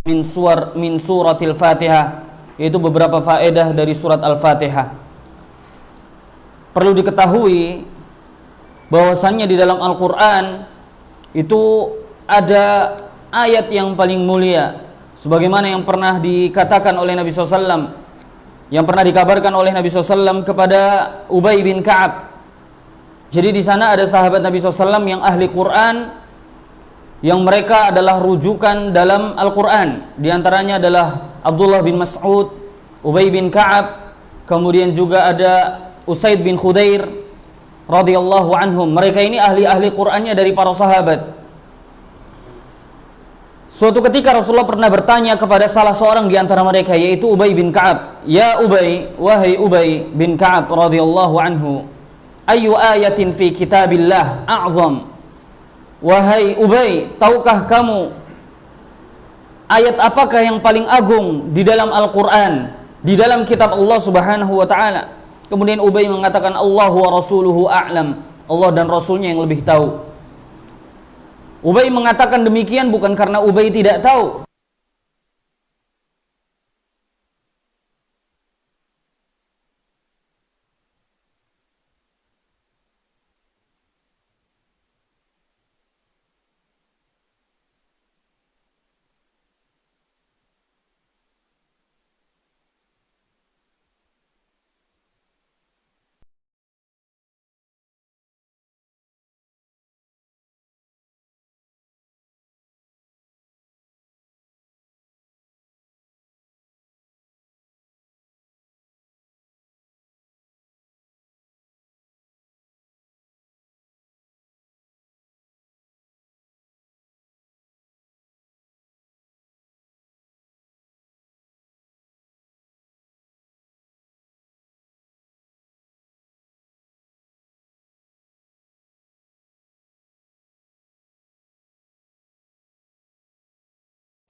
min suratil Fatihah, yaitu beberapa faedah dari surat Al-Fatihah. Perlu diketahui bahwasannya di dalam Al-Qur'an itu ada ayat yang paling mulia, sebagaimana yang pernah dikatakan oleh Nabi SAW, yang pernah dikabarkan oleh Nabi SAW kepada Ubay bin Ka'ab. Jadi di sana ada sahabat Nabi SAW yang ahli Quran, yang mereka adalah rujukan dalam Al-Quran. Di antaranya adalah Abdullah bin Mas'ud, Ubay bin Ka'ab, kemudian juga ada Usaid bin Khudair radhiyallahu anhum. Mereka ini ahli-ahli Qur'annya dari para sahabat. Suatu ketika Rasulullah pernah bertanya kepada salah seorang di antara mereka, yaitu Ubay bin Ka'ab, "Ya Ubay, wahai Ubay bin Ka'ab radhiyallahu anhu, ayu ayatin fi kitabillah a'zam?" Wahai Ubay, tahukah kamu ayat apakah yang paling agung di dalam Al-Quran, di dalam kitab Allah Subhanahu wa ta'ala? Kemudian Ubay mengatakan, Allahu wa rasuluhu a'lam, Allah dan Rasulnya yang lebih tahu. Ubay mengatakan demikian bukan karena Ubay tidak tahu,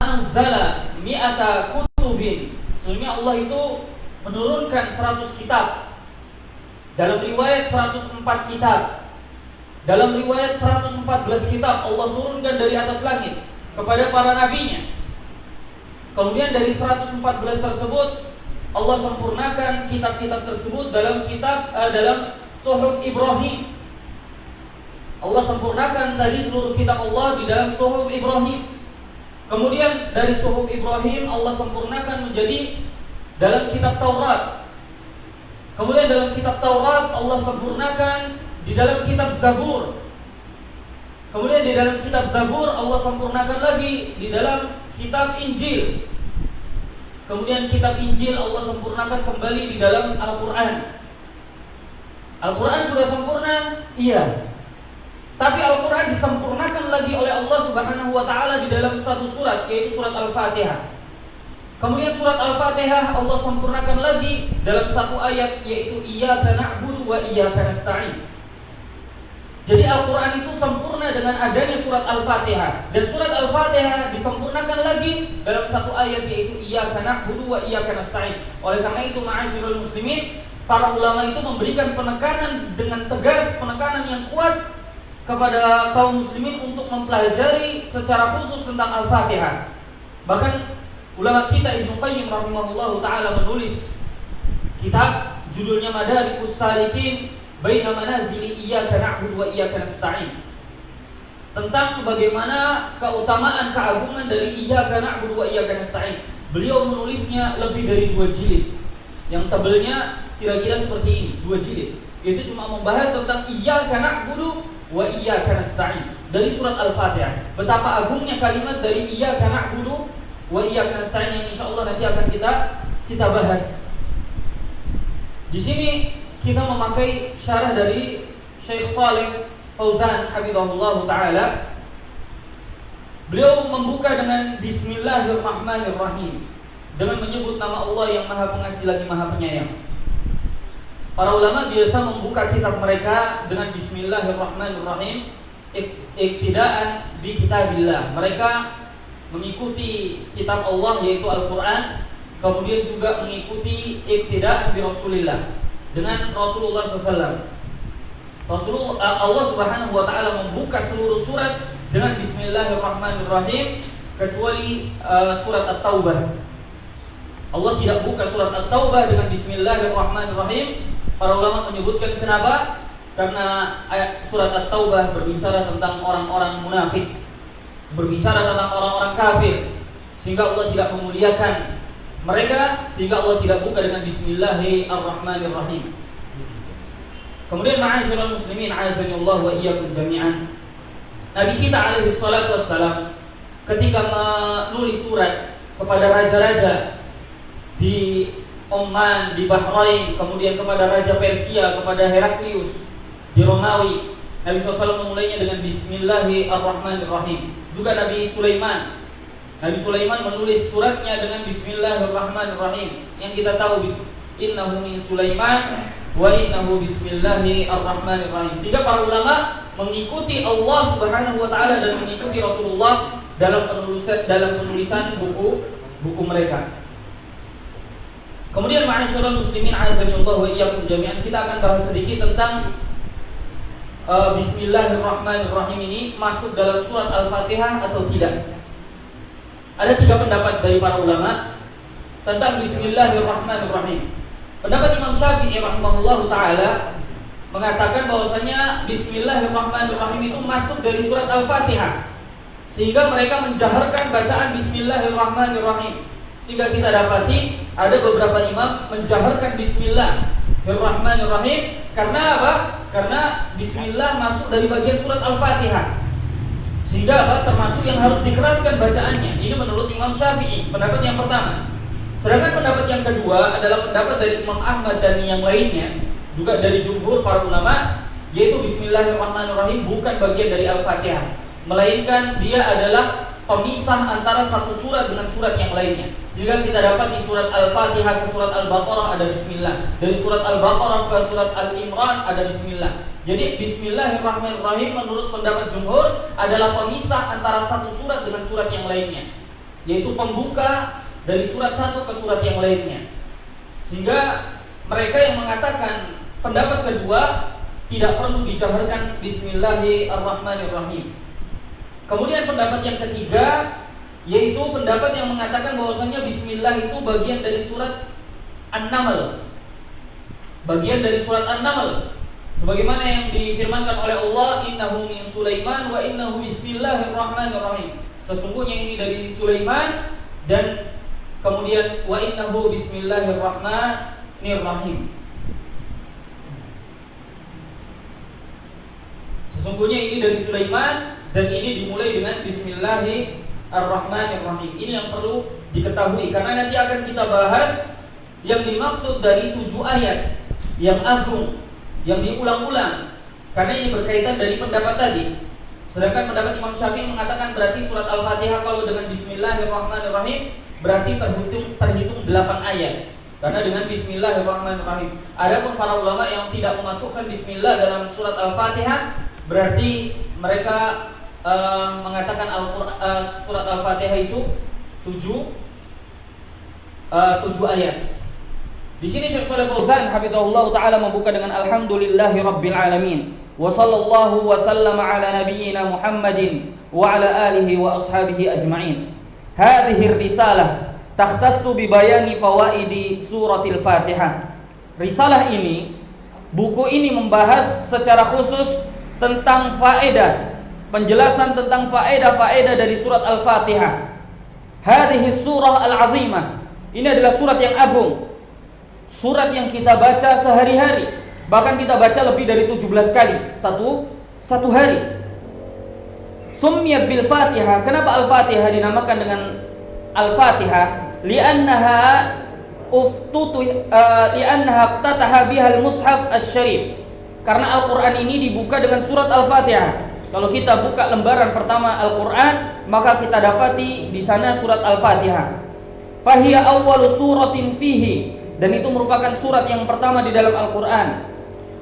anzala mi'ata kutubin. Sebenarnya Allah itu menurunkan 100 kitab. Dalam riwayat 104 kitab. Dalam riwayat 114 kitab Allah turunkan dari atas langit kepada para nabinya. Kemudian dari 114 tersebut Allah sempurnakan kitab-kitab tersebut dalam Suhuf Ibrahim. Allah sempurnakan tadi seluruh kitab Allah di dalam Suhuf Ibrahim. Kemudian dari Suhuf Ibrahim Allah sempurnakan menjadi dalam kitab Taurat. Kemudian dalam kitab Taurat Allah sempurnakan di dalam kitab Zabur. Kemudian di dalam kitab Zabur Allah sempurnakan lagi di dalam kitab Injil. Kemudian kitab Injil Allah sempurnakan kembali di dalam Al-Quran. Al-Quran sudah sempurna? Iya. Tapi Al-Quran disempurnakan lagi oleh Allah Subhanahu wa ta'ala di dalam satu surat, yaitu surat Al-Fatihah. Kemudian surat Al-Fatihah Allah sempurnakan lagi dalam satu ayat, yaitu Iyyaka na'budu wa iyyaka nasta'in. Jadi Al-Quran itu sempurna dengan adanya surat Al-Fatihah. Dan surat Al-Fatihah disempurnakan lagi dalam satu ayat, yaitu Iyyaka na'budu wa iyyaka nasta'in. Oleh karena itu, ma'asyiral muslimin, para ulama itu memberikan penekanan dengan tegas, penekanan yang kuat kepada kaum muslimin untuk mempelajari secara khusus tentang Al-Fatihah. Bahkan ulama kita Ibnu Qayyim rahimahullahu ta'ala menulis kitab judulnya Madarikus Salikin Baina Manazili Iyyaka na'budu wa iyyaka nasta'in, tentang bagaimana keutamaan keagungan dari Iyyaka na'budu wa iyyaka nasta'in. Beliau menulisnya lebih dari 2 jilid. Yang tebelnya kira-kira seperti ini, 2 jilid. Itu cuma membahas tentang Iyyaka na'budu wa iyyaka nasta'in dari surat Al-Fatihah. Betapa agungnya kalimat dari Iyyaka na'budu wa iyyaka nasta'in yang insyaallah nanti akan kita bahas. Di sini kita memakai syarah dari Syekh Shalih Fauzan hafizahullah taala. Beliau membuka dengan Bismillahirrahmanirrahim, dengan menyebut nama Allah yang Maha Pengasih lagi Maha Penyayang. Para ulama biasa membuka kitab mereka dengan Bismillahirrahmanirrahim, iktidaan bi kitabillah. Mereka mengikuti kitab Allah yaitu Al-Quran, kemudian juga mengikuti iktidaan bi Rasulillah, dengan Rasulullah SAW. Allah Subhanahu wa ta'ala membuka seluruh surat dengan Bismillahirrahmanirrahim, kecuali surat At-Taubah. Allah tidak buka surat At-Taubah dengan Bismillahirrahmanirrahim. Para ulama menyebutkan kenapa? Karena surat At-Taubah berbicara tentang orang-orang munafik, berbicara tentang orang-orang kafir, sehingga Allah tidak memuliakan mereka, sehingga Allah tidak buka dengan Bismillahirrahmanirrahim. Kemudian ma'asyiral muslimin, azanillahu wa iyyakum jami'an. Nabi kita alaihi salatu wassalam ketika menulis surat kepada raja-raja di Oman, di Bahrain, kemudian kepada Raja Persia, kepada Heraklius di Romawi, Nabi SAW memulainya dengan Bismillahirrahmanirrahim. Juga Nabi Sulaiman menulis suratnya dengan Bismillahirrahmanirrahim. Yang kita tahu innahu min Sulaiman wa innahu Bismillahirrahmanirrahim. Sehingga para ulama mengikuti Allah Subhanahu wa taala dan mengikuti Rasulullah dalam penulisan buku mereka. Kemudian ma'asyiral muslimin, azanillahu wa iyyakum jami'an, kita akan bahas sedikit tentang Bismillahirrahmanirrahim ini masuk dalam surat Al-Fatihah atau tidak. Ada 3 pendapat dari para ulama tentang Bismillahirrahmanirrahim. Pendapat Imam Syafi'i rahimahullahu taala mengatakan bahwasanya Bismillahirrahmanirrahim itu masuk dari surat Al-Fatihah, sehingga mereka menjaharkan bacaan Bismillahirrahmanirrahim. Sehingga kita dapati ada beberapa imam menjaharkan Bismillahirrahmanirrahim. Karena apa? Karena Bismillah masuk dari bagian surat Al-Fatihah, sehingga apa? Termasuk yang harus dikeraskan bacaannya. Ini menurut Imam Syafi'i, pendapat yang pertama. Sedangkan pendapat yang kedua adalah pendapat dari Imam Ahmad dan yang lainnya, juga dari jumhur para ulama, yaitu Bismillahirrahmanirrahim bukan bagian dari Al-Fatihah, melainkan dia adalah pemisah antara satu surat dengan surat yang lainnya. Jika kita dapat di surat Al-Fatihah ke surat Al-Baqarah ada Bismillah, dari surat Al-Baqarah ke surat Al-Imran ada Bismillah. Jadi Bismillahirrahmanirrahim menurut pendapat jumhur adalah pemisah antara satu surat dengan surat yang lainnya, yaitu pembuka dari surat satu ke surat yang lainnya. Sehingga mereka yang mengatakan pendapat kedua tidak perlu dijaharkan Bismillahirrahmanirrahim. Kemudian pendapat yang ketiga, yaitu pendapat yang mengatakan bahwasanya Bismillah itu bagian dari surat An-Naml, bagian dari surat An-Naml, sebagaimana yang difirmankan oleh Allah, innahu min Sulaiman wa innahu Bismillahirrahmanirrahim. Sesungguhnya ini dari Sulaiman dan kemudian wa innahu Bismillahirrahmanirrahim. Sesungguhnya ini dari Sulaiman dan ini dimulai dengan Bismillahirrahmanirrahim. Ini yang perlu diketahui, karena nanti akan kita bahas yang dimaksud dari 7 ayat yang agung, yang diulang-ulang, karena ini berkaitan dari pendapat tadi. Sedangkan pendapat Imam Syafi'i mengatakan berarti surat Al-Fatihah kalau dengan Bismillahirrahmanirrahim berarti terhitung 8 ayat, karena dengan Bismillahirrahmanirrahim. Adapun para ulama yang tidak memasukkan Bismillah dalam surat Al-Fatihah, berarti mereka mengatakan surat Al-Fatihah itu 7 ayat. Di sini Syekh Shalih Fauzan hafizahullah taala membuka dengan alhamdulillahirabbil alamin wa sallallahu wa sallama ala nabiyyina Muhammadin wa ala alihi wa ashabihi ajma'in. Hadhihi risalah takhtassu bi bayani fawaidi suratil Fatihah. Risalah ini, buku ini membahas secara khusus tentang faedah, penjelasan tentang faedah-faedah dari surat Al-Fatihah. Hadhihi surah al-azimah. Ini adalah surat yang agung, surat yang kita baca sehari-hari, bahkan kita baca lebih dari 17 kali satu hari. Summiyat bil Fatihah. Kenapa Al-Fatihah dinamakan dengan Al-Fatihah? Li'annaha iftataha bihal mushaf asy-syarif. Karena Al-Qur'an ini dibuka dengan surat Al-Fatihah. Kalau kita buka lembaran pertama Al-Qur'an, maka kita dapati di sana surat Al-Fatihah. Fahiya awwalu suratin fihi, dan itu merupakan surat yang pertama di dalam Al-Qur'an.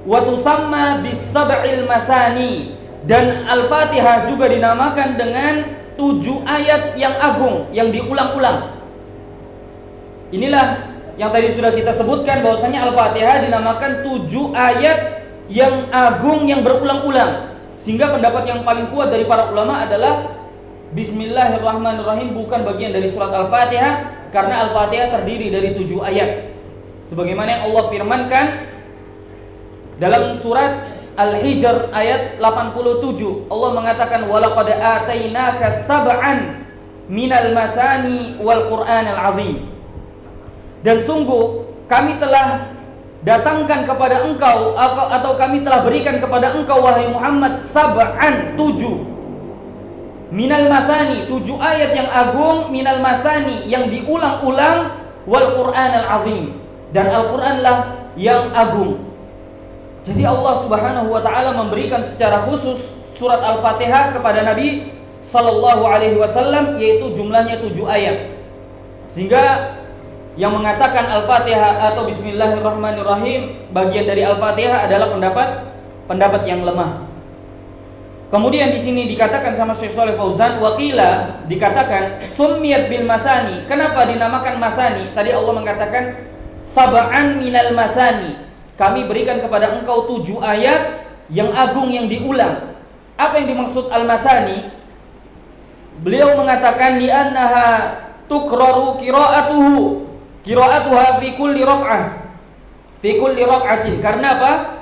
Wa tusamma bis-sab'il masani, dan Al-Fatihah juga dinamakan dengan 7 ayat yang agung yang diulang-ulang. Inilah yang tadi sudah kita sebutkan bahwasanya Al-Fatihah dinamakan 7 ayat yang agung yang berulang-ulang. Sehingga pendapat yang paling kuat dari para ulama adalah Bismillahirrahmanirrahim bukan bagian dari surat Al-Fatihah, karena Al-Fatihah terdiri dari 7 ayat. Sebagaimana yang Allah firmankan dalam surat Al-Hijr ayat 87, Allah mengatakan walaqad atainaka sab'an minal mathani wal Qur'anil azim. Dan sungguh kami telah datangkan kepada engkau, atau kami telah berikan kepada engkau wahai Muhammad sab'an, 7 minal masani, 7 ayat yang agung, minal masani yang diulang-ulang, wal Qur'anil azim, dan Al-Qur'anlah yang agung. Jadi Allah Subhanahu wa taala memberikan secara khusus surat Al-Fatihah kepada Nabi sallallahu alaihi wasallam, yaitu jumlahnya 7 ayat. Sehingga yang mengatakan Al-Fatihah atau Bismillahirrahmanirrahim bagian dari Al-Fatihah adalah pendapat yang lemah. Kemudian di sini dikatakan sama Syekh Shalih Fauzan, waqila, dikatakan summiyat bil masani. Kenapa dinamakan masani? Tadi Allah mengatakan sab'an minal masani, kami berikan kepada engkau 7 ayat yang agung yang diulang. Apa yang dimaksud al-masani? Beliau mengatakan li'annaha tukraru qira'atuha fi kulli raq'atin. Karena apa?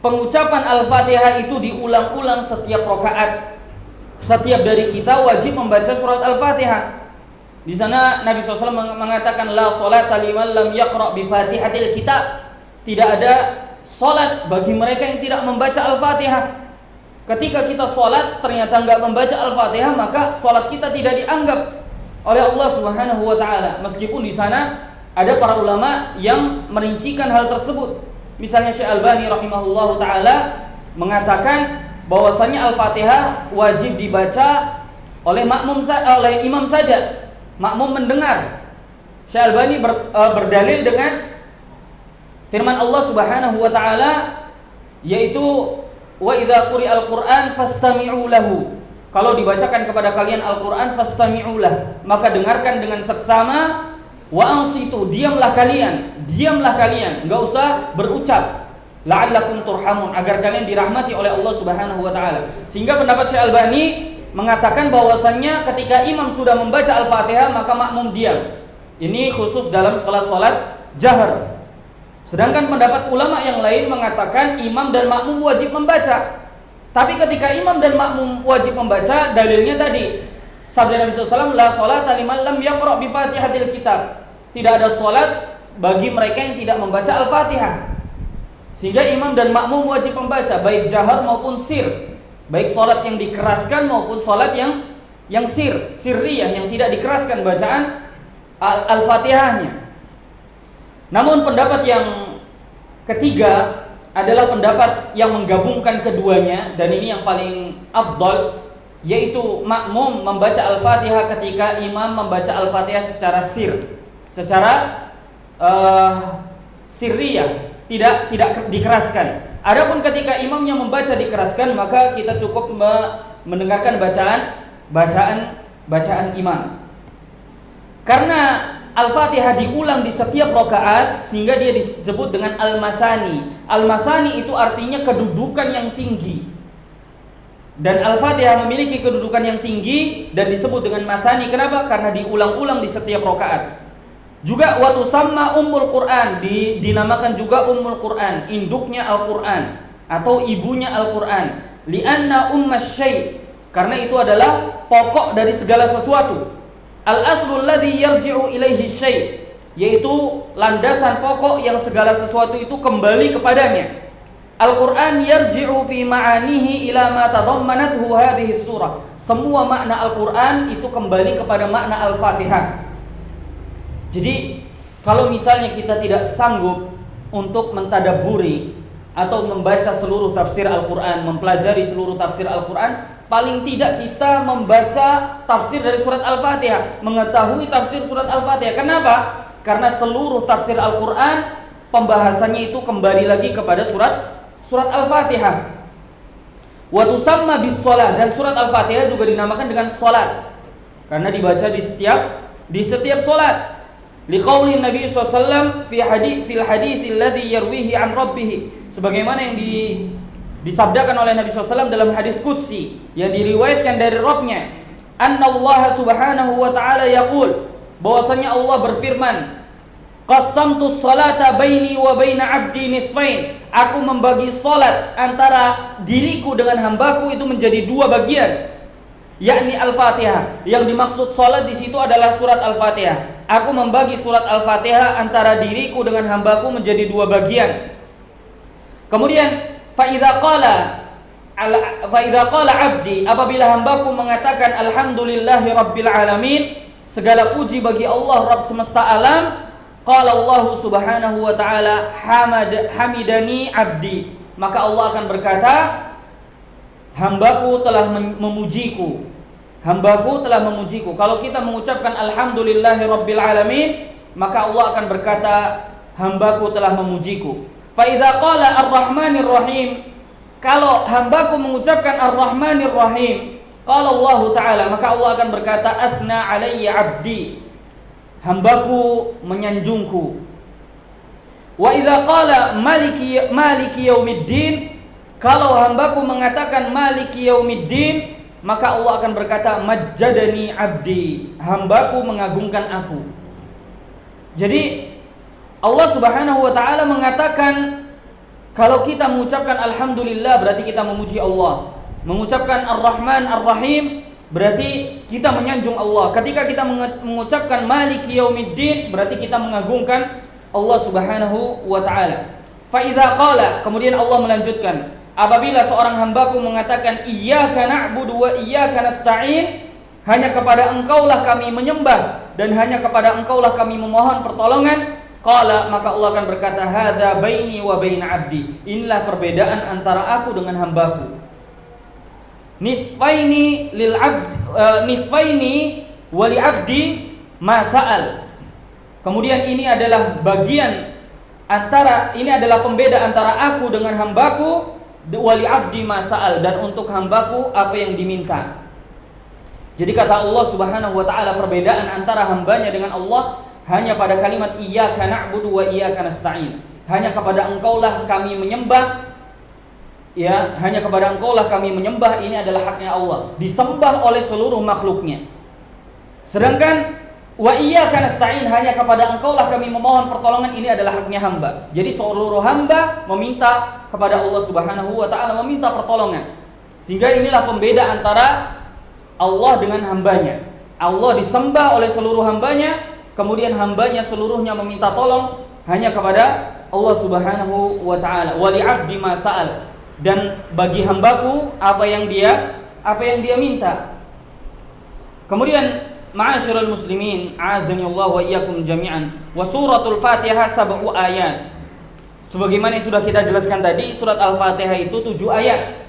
Pengucapan Al-Fatihah itu diulang-ulang setiap rakaat. Setiap dari kita wajib membaca surat Al-Fatihah. Di sana Nabi SAW mengatakan la sholata liman lam yaqra' bi Fatihatil kitab. Tidak ada salat bagi mereka yang tidak membaca Al-Fatihah. Ketika kita salat ternyata enggak membaca Al-Fatihah, maka salat kita tidak dianggap oleh Allah Subhanahu wa taala. Meskipun di sana ada para ulama yang merincikan hal tersebut. Misalnya Syekh Albani rahimahullahu taala mengatakan bahwasanya Al-Fatihah wajib dibaca oleh imam saja. Makmum mendengar. Syekh Albani berdalil dengan firman Allah Subhanahu wa taala, yaitu wa idza quri'al Qur'an fastami'u lahu. Kalau dibacakan kepada kalian Al-Qur'an fastami'u lah, maka dengarkan dengan seksama. Wa ansitu, diamlah kalian, enggak usah berucap. La'allakum turhamun, agar kalian dirahmati oleh Allah Subhanahu wa taala. Sehingga pendapat Syekh Albani mengatakan bahwasannya ketika imam sudah membaca Al-Fatihah maka makmum diam. Ini khusus dalam salat jahar. Sedangkan pendapat ulama yang lain mengatakan imam dan makmum wajib membaca. Tapi ketika imam dan makmum wajib membaca, dalilnya tadi sabda Nabi SAW, la sholata liman lam yaqra' bi Fatihatil kitab. Tidak ada sholat bagi mereka yang tidak membaca Al-Fatihah. Sehingga imam dan makmum wajib membaca, baik jahar maupun sir, baik sholat yang dikeraskan maupun sholat yang sirriyah, yang tidak dikeraskan bacaan Al-Fatihahnya. Namun pendapat yang ketiga adalah pendapat yang menggabungkan keduanya, dan ini yang paling afdol, yaitu makmum membaca Al-Fatihah ketika imam membaca Al-Fatihah secara sirriyah, tidak dikeraskan. Adapun ketika imamnya membaca dikeraskan, maka kita cukup mendengarkan bacaan imam. Karena Al-Fatihah diulang di setiap rakaat, sehingga dia disebut dengan al-masani. Al-masani itu artinya kedudukan yang tinggi. Dan Al-Fatihah memiliki kedudukan yang tinggi dan disebut dengan masani. Kenapa? Karena diulang-ulang di setiap rakaat. Juga wa tusamma ummul Quran, dinamakan juga ummul Quran, induknya Al-Quran atau ibunya Al-Quran. Li'anna ummas syai', karena itu adalah pokok dari segala sesuatu. Al-aslul ladzi yarji'u ilaihi syai', yaitu landasan pokok yang segala sesuatu itu kembali kepadanya. Al-Quran yarji'u fi ma'anihi ila ma tadammanathu hadhihi surah. Semua makna Al-Quran itu kembali kepada makna Al-Fatihah. Jadi kalau misalnya kita tidak sanggup untuk mentadabburi atau membaca seluruh tafsir Al-Quran, mempelajari seluruh tafsir Al-Quran, paling tidak kita membaca tafsir dari surat Al-Fatihah, mengetahui tafsir surat Al-Fatihah. Kenapa? Karena seluruh tafsir Al-Quran pembahasannya itu kembali lagi kepada surat Al-Fatihah. Wa tusamma bis shalah, dan surat Al-Fatihah juga dinamakan dengan salat karena dibaca di setiap salat. Liqauli Nabi SAW fil hadits alladhi yarwihi an rabbih, sebagaimana yang disabdakan oleh Nabi SAW dalam hadis qudsi yang diriwayatkan dari Rabbnya. anna Allah subhanahu wa ta'ala yaqul, bahwasanya Allah berfirman, qasamtu sholata baini wa baina abdi nisfain, aku membagi salat antara diriku dengan hambaku itu menjadi dua bagian, yakni Al-Fatihah. Yang dimaksud salat di situ adalah surat Al-Fatihah. Aku membagi surat Al-Fatihah antara diriku dengan hambaku menjadi dua bagian. Kemudian fa idza qala abdi, apabila hambaku mengatakan alhamdulillahi rabbil alamin, segala puji bagi Allah Rabb semesta alam, qala Allah subhanahu wa ta'ala hamidani abdi, maka Allah akan berkata, hambaku telah memujiku. Hambaku telah memujiku. Kalau kita mengucapkan alhamdulillahi rabbil alamin, maka Allah akan berkata, hambaku telah memujiku. Fa idza qala ar-rahmanir rahim, kalau hambaku mengucapkan ar-rahmanir rahim, qala Allah ta'ala, maka Allah akan berkata, asna alayya abdi, hambaku menyanjungku. Wa idza qala maliki yaumiddin, kalau hambaku mengatakan maliki yaumiddin, maka Allah akan berkata, majjadani abdi, hambaku mengagungkan aku. Jadi Allah subhanahu wa ta'ala mengatakan, kalau kita mengucapkan alhamdulillah berarti kita memuji Allah. Mengucapkan ar-Rahman ar-Rahim berarti kita menyanjung Allah. Ketika kita mengucapkan maliki yaumiddin berarti kita mengagungkan Allah subhanahu wa ta'ala. Fa idza qala, kemudian Allah melanjutkan, apabila seorang hambaku mengatakan iyyaka na'budu wa iyyaka nasta'in, hanya kepada engkaulah kami menyembah dan hanya kepada engkaulah kami memohon pertolongan, qala, maka Allah akan berkata, hadza baini wa baina abdi, inilah perbedaan antara aku dengan hambaku. Nisfaini lil abd, nisfaini wa li abdi ma sa'al. Kemudian ini adalah bagian antara, ini adalah pembeda antara aku dengan hambaku, wali abdi masa'al, dan untuk hambaku apa yang diminta. Jadi kata Allah subhanahu wa ta'ala, perbedaan antara hambanya dengan Allah hanya pada kalimat iyyaka na'budu wa iyyaka nasta'in, hanya kepada engkaulah kami menyembah, ya, hanya kepada engkaulah kami menyembah, ini adalah haknya Allah, disembah oleh seluruh makhluknya. Sedangkan wa iyyaka nasta'in, hanya kepada engkaulah kami memohon pertolongan, ini adalah haknya hamba. Jadi seluruh hamba meminta kepada Allah subhanahu wa ta'ala, meminta pertolongan. Sehingga inilah pembeda antara Allah dengan hambanya. Allah disembah oleh seluruh hambanya, kemudian hambanya seluruhnya meminta tolong hanya kepada Allah subhanahu wa ta'ala. Wali abdi ma sa'al, dan bagi hambaku apa yang dia minta. Kemudian ma'asyiral muslimin, a'azani Allah wa iyyakum jami'an, wa suratul Fatihah 7 ayat. Sebagaimana yang sudah kita jelaskan tadi, surat Al-Fatihah itu 7 ayat.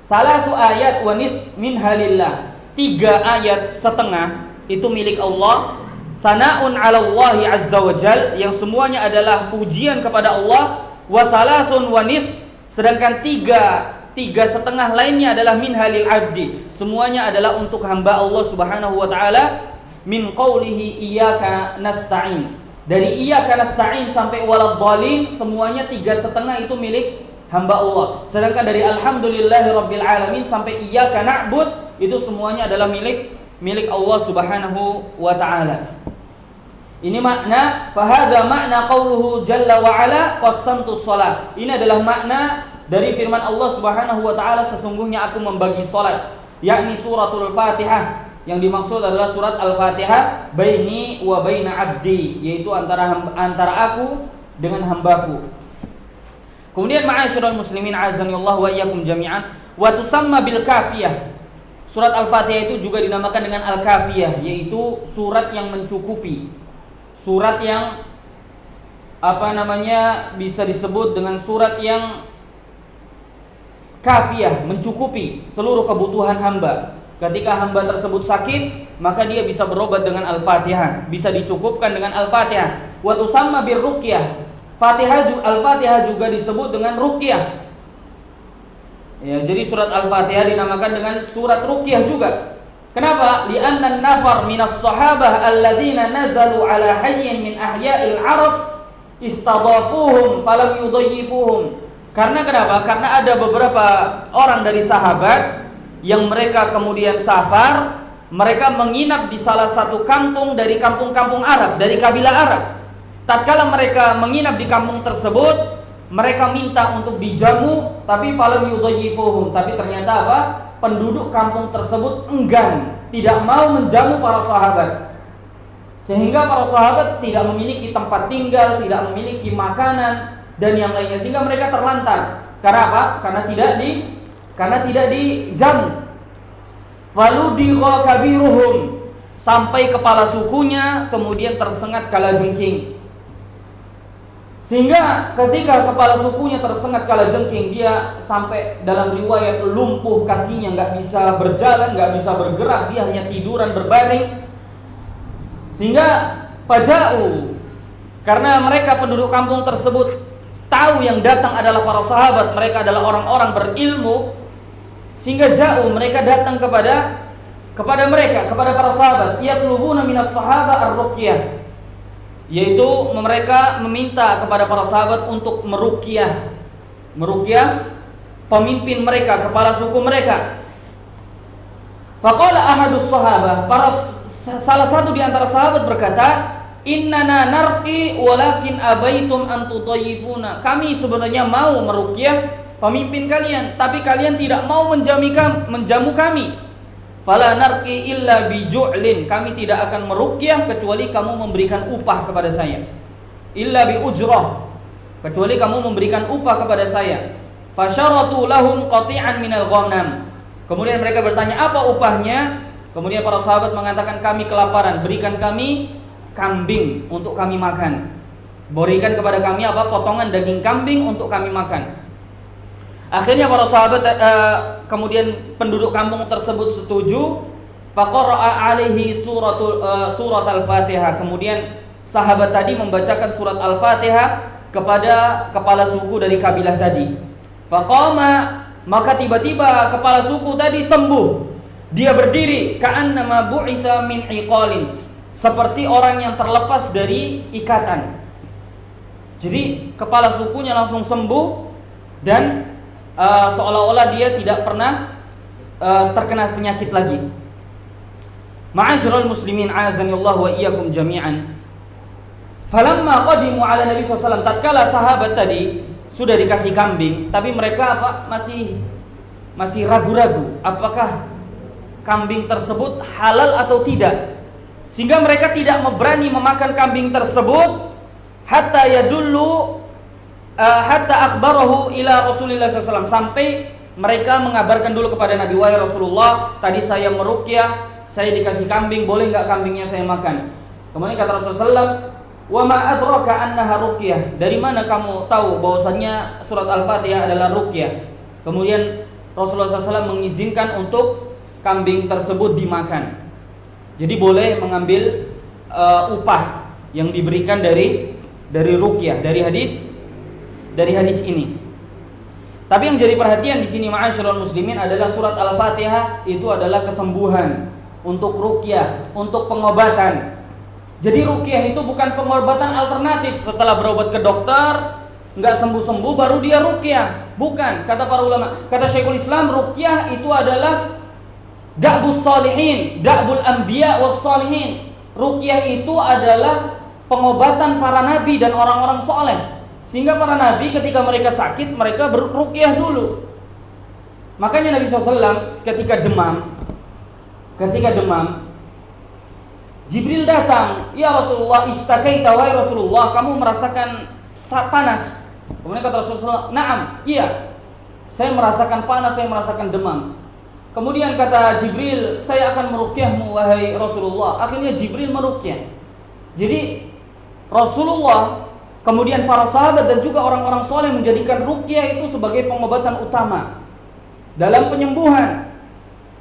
Salasu ayat wa nis min halillah, 3 ayat setengah itu milik Allah. Sana'un 'ala Allahi azza wa jal, yang semuanya adalah pujian kepada Allah. Wa salasun wa nis, sedangkan 3 setengah lainnya adalah min halil abdi, semuanya adalah untuk hamba Allah subhanahu wa ta'ala. Min qawlihi iyyaka nasta'in, dari iyyaka nasta'in sampai waladhdallin, semuanya 3 setengah itu milik hamba Allah. Sedangkan dari alhamdulillahi rabbil alamin sampai iyyaka na'bud, itu semuanya adalah milik Allah subhanahu wa ta'ala. Ini makna fahadha makna qauluhu jalla wa ala qasamtus shalah. Ini adalah makna dari firman Allah subhanahu wa ta'ala, sesungguhnya aku membagi salat, yakni suratul Fatihah. Yang dimaksud adalah surat Al-Fatihah, baini wa baina abdi, yaitu antara aku dengan hambaku. Kemudian ma'asyiral muslimin, azani Allah wa iyyakum jami'an, wa tusamma bil kafiyah. Surat Al-Fatihah itu juga dinamakan dengan Al-Kafiyah, yaitu surat yang mencukupi. Surat yang bisa disebut dengan surat yang kafiyah, mencukupi seluruh kebutuhan hamba. Ketika hamba tersebut sakit, maka dia bisa berobat dengan Al-Fatihah, bisa dicukupkan dengan Al-Fatihah. Wa tusamma bir ruqyah. Al-Fatihah juga disebut dengan ruqyah. Ya, jadi surat Al-Fatihah dinamakan dengan surat ruqyah juga. Kenapa? Li'anna nafar minas sahabah alladzina nazalu ala hayyin min ahya'il arab istadafuhum falam yudayyifuhum. Karena kenapa? Karena ada beberapa orang dari sahabat yang mereka kemudian safar mereka menginap di salah satu kampung dari kampung-kampung Arab, dari kabilah Arab. Tatkala mereka menginap di kampung tersebut, mereka minta untuk dijamu, tapi falam yudayyifuhum, tapi ternyata apa? Penduduk kampung tersebut enggan, tidak mau menjamu para sahabat. Sehingga para sahabat tidak memiliki tempat tinggal, tidak memiliki makanan dan yang lainnya, sehingga mereka terlantar. Karena apa? Karena tidak dijamu. Faludhiqa kabiruhum, sampai kepala sukunya kemudian tersengat kalajengking. Sehingga ketika kepala sukunya tersengat kalajengking, dia sampai dalam riwayat lumpuh kakinya, nggak bisa berjalan, nggak bisa bergerak, dia hanya tiduran berbaring. Sehingga faja'u, karena mereka penduduk kampung tersebut tahu yang datang adalah para sahabat, mereka adalah orang-orang berilmu, sehingga jauh mereka datang kepada para sahabat. Yatlubuna minas sahaba ar-ruqyah, yaitu mereka meminta kepada para sahabat untuk meruqyah pemimpin mereka, kepala suku mereka. Faqala ahadus sahabah, salah satu di antara sahabat berkata, innana narqi walakin abaitum an tutayifuna, kami sebenarnya mau meruqyah pemimpin kalian, tapi kalian tidak mau menjamu kami. Fala narqi illa biju'lin, kami tidak akan meruqyah kecuali kamu memberikan upah kepada saya. Illa bi ujrah, kecuali kamu memberikan upah kepada saya. Fasyaratu lahum qati'an minal ghanam, kemudian mereka bertanya, apa upahnya? Kemudian para sahabat mengatakan, kami kelaparan, berikan kami kambing untuk kami makan. Berikan kepada kami apa? Potongan daging kambing untuk kami makan. Akhirnya para sahabat kemudian penduduk kampung tersebut setuju. Faqara'a alaihi surat al-Fatihah. Kemudian sahabat tadi membacakan surat al-Fatihah kepada kepala suku dari kabilah tadi. Faqama, maka tiba-tiba kepala suku tadi sembuh. Dia berdiri, ka'annama bu'itha min iqalin, seperti orang yang terlepas dari ikatan. Jadi kepala sukunya langsung sembuh dan seolah-olah dia tidak pernah terkena penyakit lagi. Ma'asyiral muslimin, a'azanillah wa iyyakum jami'an. Falamma qadimu ala Nabi sallallahu alaihi wasallam, tatkala sahabat tadi sudah dikasih kambing, tapi mereka masih ragu-ragu apakah kambing tersebut halal atau tidak. Sehingga mereka tidak berani memakan kambing tersebut hatta yadullu hatta akhbarahu ila Rasulillah SAW, sampai mereka mengabarkan dulu kepada Nabi, wahai Rasulullah, tadi saya meruqyah, saya dikasih kambing, boleh enggak kambingnya saya makan? Kemudian kata Rasulullah SAW, wa ma adraka annaha ruqyah, dari mana kamu tahu bahwasannya surat Al-Fatihah adalah ruqyah? Kemudian Rasulullah SAW mengizinkan untuk kambing tersebut dimakan. Jadi boleh mengambil upah yang diberikan dari ruqyah, dari hadis ini. Tapi yang jadi perhatian di sini, ma'asyiral muslimin, adalah surat Al-Fatihah itu adalah kesembuhan, untuk ruqyah, untuk pengobatan. Jadi ruqyah itu bukan pengobatan alternatif, setelah berobat ke dokter nggak sembuh-sembuh baru dia ruqyah. Bukan, kata para ulama, kata Syekhul Islam, ruqyah itu adalah da'bus salihin, da'bul anbiya was salihin. Ruqyah itu adalah pengobatan para nabi dan orang-orang soleh. Sehingga para nabi ketika mereka sakit, mereka beruqyah dulu. Makanya Nabi SAW ketika demam, Jibril datang, ya Rasulullah, istakaita, wahai Rasulullah, kamu merasakan panas? Kemudian kata Rasulullah, na'am, iya, saya merasakan panas, saya merasakan demam. Kemudian kata Jibril, saya akan meruqyahmu wahai Rasulullah. Akhirnya Jibril meruqyah. Jadi Rasulullah, kemudian para sahabat dan juga orang-orang soleh menjadikan ruqyah itu sebagai pengobatan utama dalam penyembuhan.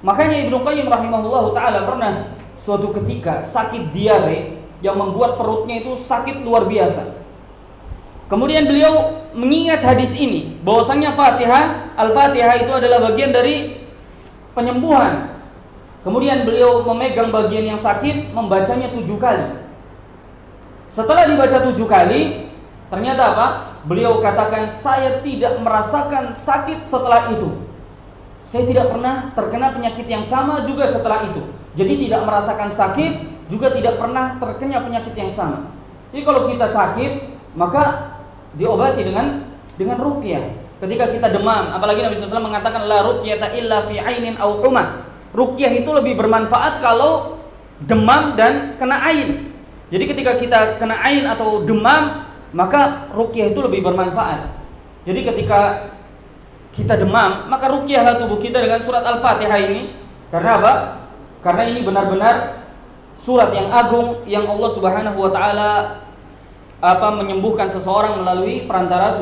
Makanya Ibnu Qayyim rahimahullahu ta'ala pernah suatu ketika sakit diare yang membuat perutnya itu sakit luar biasa. Kemudian beliau mengingat hadis ini, bahwasanya Al-Fatihah itu adalah bagian dari penyembuhan. Kemudian beliau memegang bagian yang sakit, membacanya 7 kali. Setelah dibaca 7 kali, ternyata apa? Beliau katakan, saya tidak merasakan sakit setelah itu. Saya tidak pernah terkena penyakit yang sama juga setelah itu. Jadi tidak merasakan sakit, juga tidak pernah terkena penyakit yang sama. Jadi kalau kita sakit, maka diobati dengan ruqyah. Ketika kita demam, apalagi Nabi SAW mengatakan la ruqyata illa fi ainin aw humah. Ruqyah itu lebih bermanfaat kalau demam dan kena ain. Jadi ketika kita kena ain atau demam, maka ruqyah itu lebih bermanfaat. Jadi ketika kita demam, maka ruqyahlah tubuh kita dengan surat Al-Fatihah ini. Karena apa? Karena ini benar-benar surat yang agung yang Allah Subhanahu wa taala menyembuhkan seseorang melalui perantara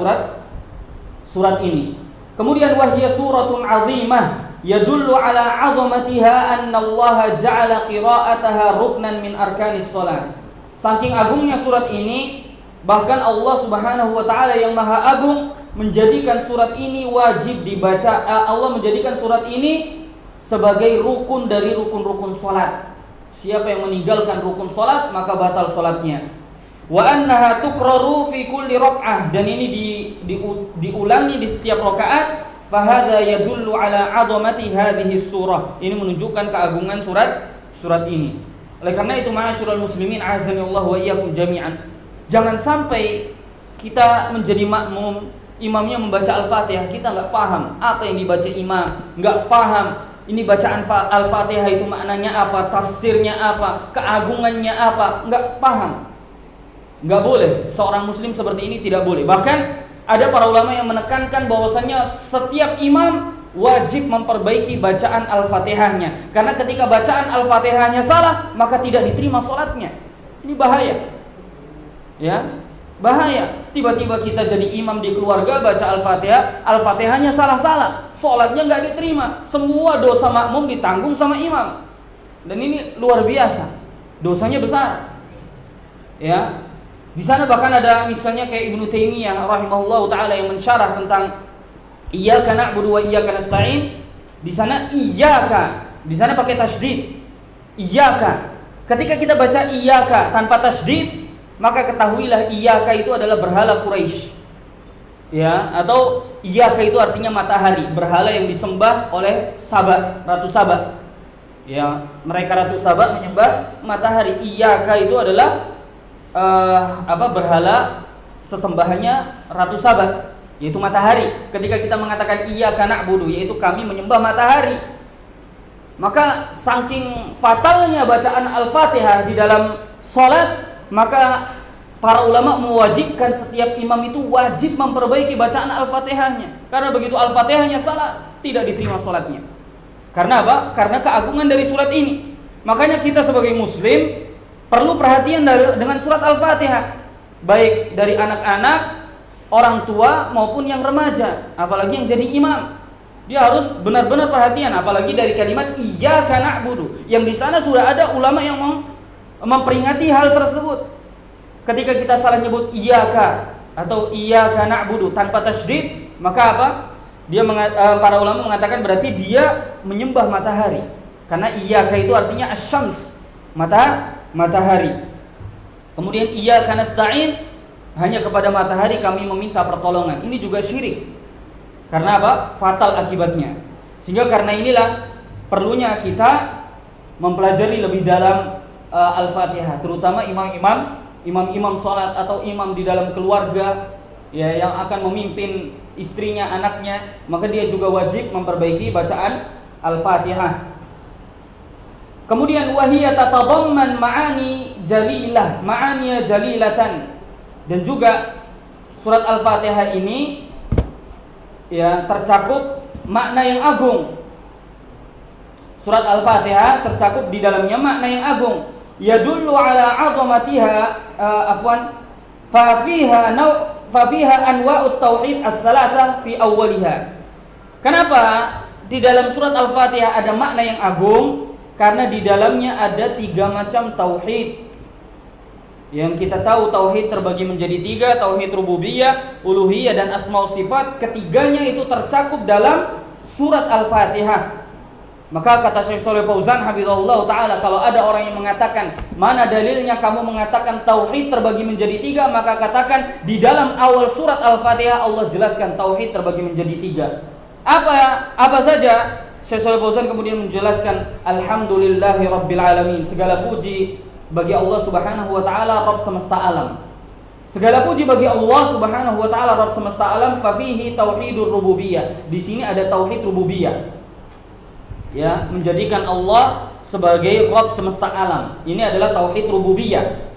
surat ini. Kemudian wahya suratun 'azimah yadullu ala 'azamatiha anna Allah ja'ala qira'ataha ruknan min arkanis shalah. Saking agungnya surat ini, bahkan Allah Subhanahu wa taala yang Maha Agung menjadikan surat ini wajib dibaca. Allah menjadikan surat ini sebagai rukun dari rukun-rukun salat. Siapa yang meninggalkan rukun salat, maka batal salatnya. Wa annaha tukraru fi kulli rak'ah, dan ini diulangi di setiap rakaat. Fa hadza yadullu ala 'azamati hadhihi surah. Ini menunjukkan keagungan surat ini. Oleh karena itu, ma'asyiral muslimin, azanillahu wa iyyakum jami'an, jangan sampai kita menjadi makmum, imamnya membaca Al-Fatihah, kita enggak paham apa yang dibaca imam, enggak paham ini bacaan Al-Fatihah itu maknanya apa, tafsirnya apa, keagungannya apa, enggak paham. Enggak boleh, seorang muslim seperti ini tidak boleh. Bahkan ada para ulama yang menekankan bahwasannya setiap imam wajib memperbaiki bacaan Al-Fatihahnya. Karena ketika bacaan Al-Fatihahnya salah, maka tidak diterima sholatnya. Ini bahaya. Ya, bahaya. Tiba-tiba kita jadi imam di keluarga, baca Al-Fatihah, Al-Fatihahnya salah-salah, sholatnya nggak diterima. Semua dosa makmum ditanggung sama imam. Dan ini luar biasa, dosanya besar. Ya, di sana bahkan ada misalnya kayak Ibnu Taimiyah rahimahullahu taala yang mensyarah tentang iyyaka na'budu wa iyyaka nasta'in. Di sana iyyaka, di sana pakai tasydid. Iyyaka. Ketika kita baca iyyaka tanpa tasydid, maka ketahuilah iyyaka itu adalah berhala Quraisy. Ya, atau iyyaka itu artinya matahari, berhala yang disembah oleh Saba, Ratu Saba. Ya, mereka Ratu Saba menyembah matahari. Iyyaka itu adalah berhala sesembahannya Ratu Saba, yaitu matahari. Ketika kita mengatakan iyyaka na'budu, yaitu kami menyembah matahari, maka saking fatalnya bacaan Al-Fatihah di dalam salat, maka para ulama mewajibkan setiap imam itu wajib memperbaiki bacaan Al-Fatihahnya. Karena begitu Al-Fatihahnya salah, tidak diterima salatnya. Karena apa? Karena keagungan dari surat ini. Makanya kita sebagai muslim perlu perhatian dengan surat Al-Fatihah, baik dari anak-anak, orang tua maupun yang remaja, apalagi yang jadi imam. Dia harus benar-benar perhatian, apalagi dari kalimat iyyaka na'budu, yang di sana sudah ada ulama yang memperingati hal tersebut. Ketika kita salah nyebut iyyaka atau iyyaka na'budu tanpa tasydid, maka apa? Para ulama mengatakan berarti dia menyembah matahari. Karena iyyaka itu artinya asy-syams, matahari. Kemudian iyyaka nasta'in, hanya kepada matahari kami meminta pertolongan. Ini juga syirik. Karena apa? Fatal akibatnya. Sehingga karena inilah perlunya kita mempelajari lebih dalam Al-Fatihah, terutama imam-imam salat atau imam di dalam keluarga, ya, yang akan memimpin istrinya, anaknya, maka dia juga wajib memperbaiki bacaan Al-Fatihah. Kemudian wahiyya tatadamman ma'ani jalilah, ma'aniya jalilatan. Dan juga surat Al-Fatihah ini, ya, tercakup makna yang agung. Surat Al-Fatihah tercakup di dalamnya makna yang agung. Yadullu ala 'azamatiha fa fiha anwa'ut tauhid ats-tsalatsa fi awwaliha. Kenapa di dalam surat Al-Fatihah ada makna yang agung? Karena di dalamnya ada 3 macam tauhid. Yang kita tahu tauhid terbagi menjadi 3, tauhid rububiyah, uluhiyah, dan asma wa sifat. Ketiganya itu tercakup dalam surat Al-Fatihah. Maka kata Syekh Shalih Fauzan hafizahullah taala, kalau ada orang yang mengatakan, mana dalilnya kamu mengatakan tauhid terbagi menjadi 3, maka katakan di dalam awal surat Al-Fatihah Allah jelaskan tauhid terbagi menjadi 3. Apa saja? Syekh Shalih Fauzan kemudian menjelaskan alhamdulillahi rabbil alamin. Segala puji bagi Allah Subhanahu wa taala Rabb semesta alam. Segala puji bagi Allah Subhanahu wa taala Rabb semesta alam, fa fihi tauhidur rububiyah. Di sini ada tauhid rububiyah. Ya, menjadikan Allah sebagai Rabb semesta alam. Ini adalah tauhid rububiyah.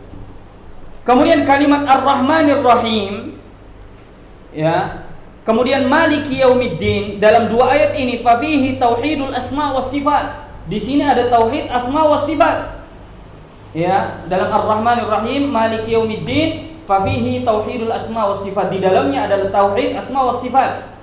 Kemudian kalimat Ar-Rahmanir Rahim, ya. Kemudian Maliki Yaumiddin, dalam dua ayat ini fa fihi tauhidul asma was sifat. Di sini ada tauhid asma was sifat. Ya, dalam Ar-Rahmanir Rahim Maliki Yaumiddin fa fihi tauhidul asma was sifat. Di dalamnya adalah tauhid asma was sifat.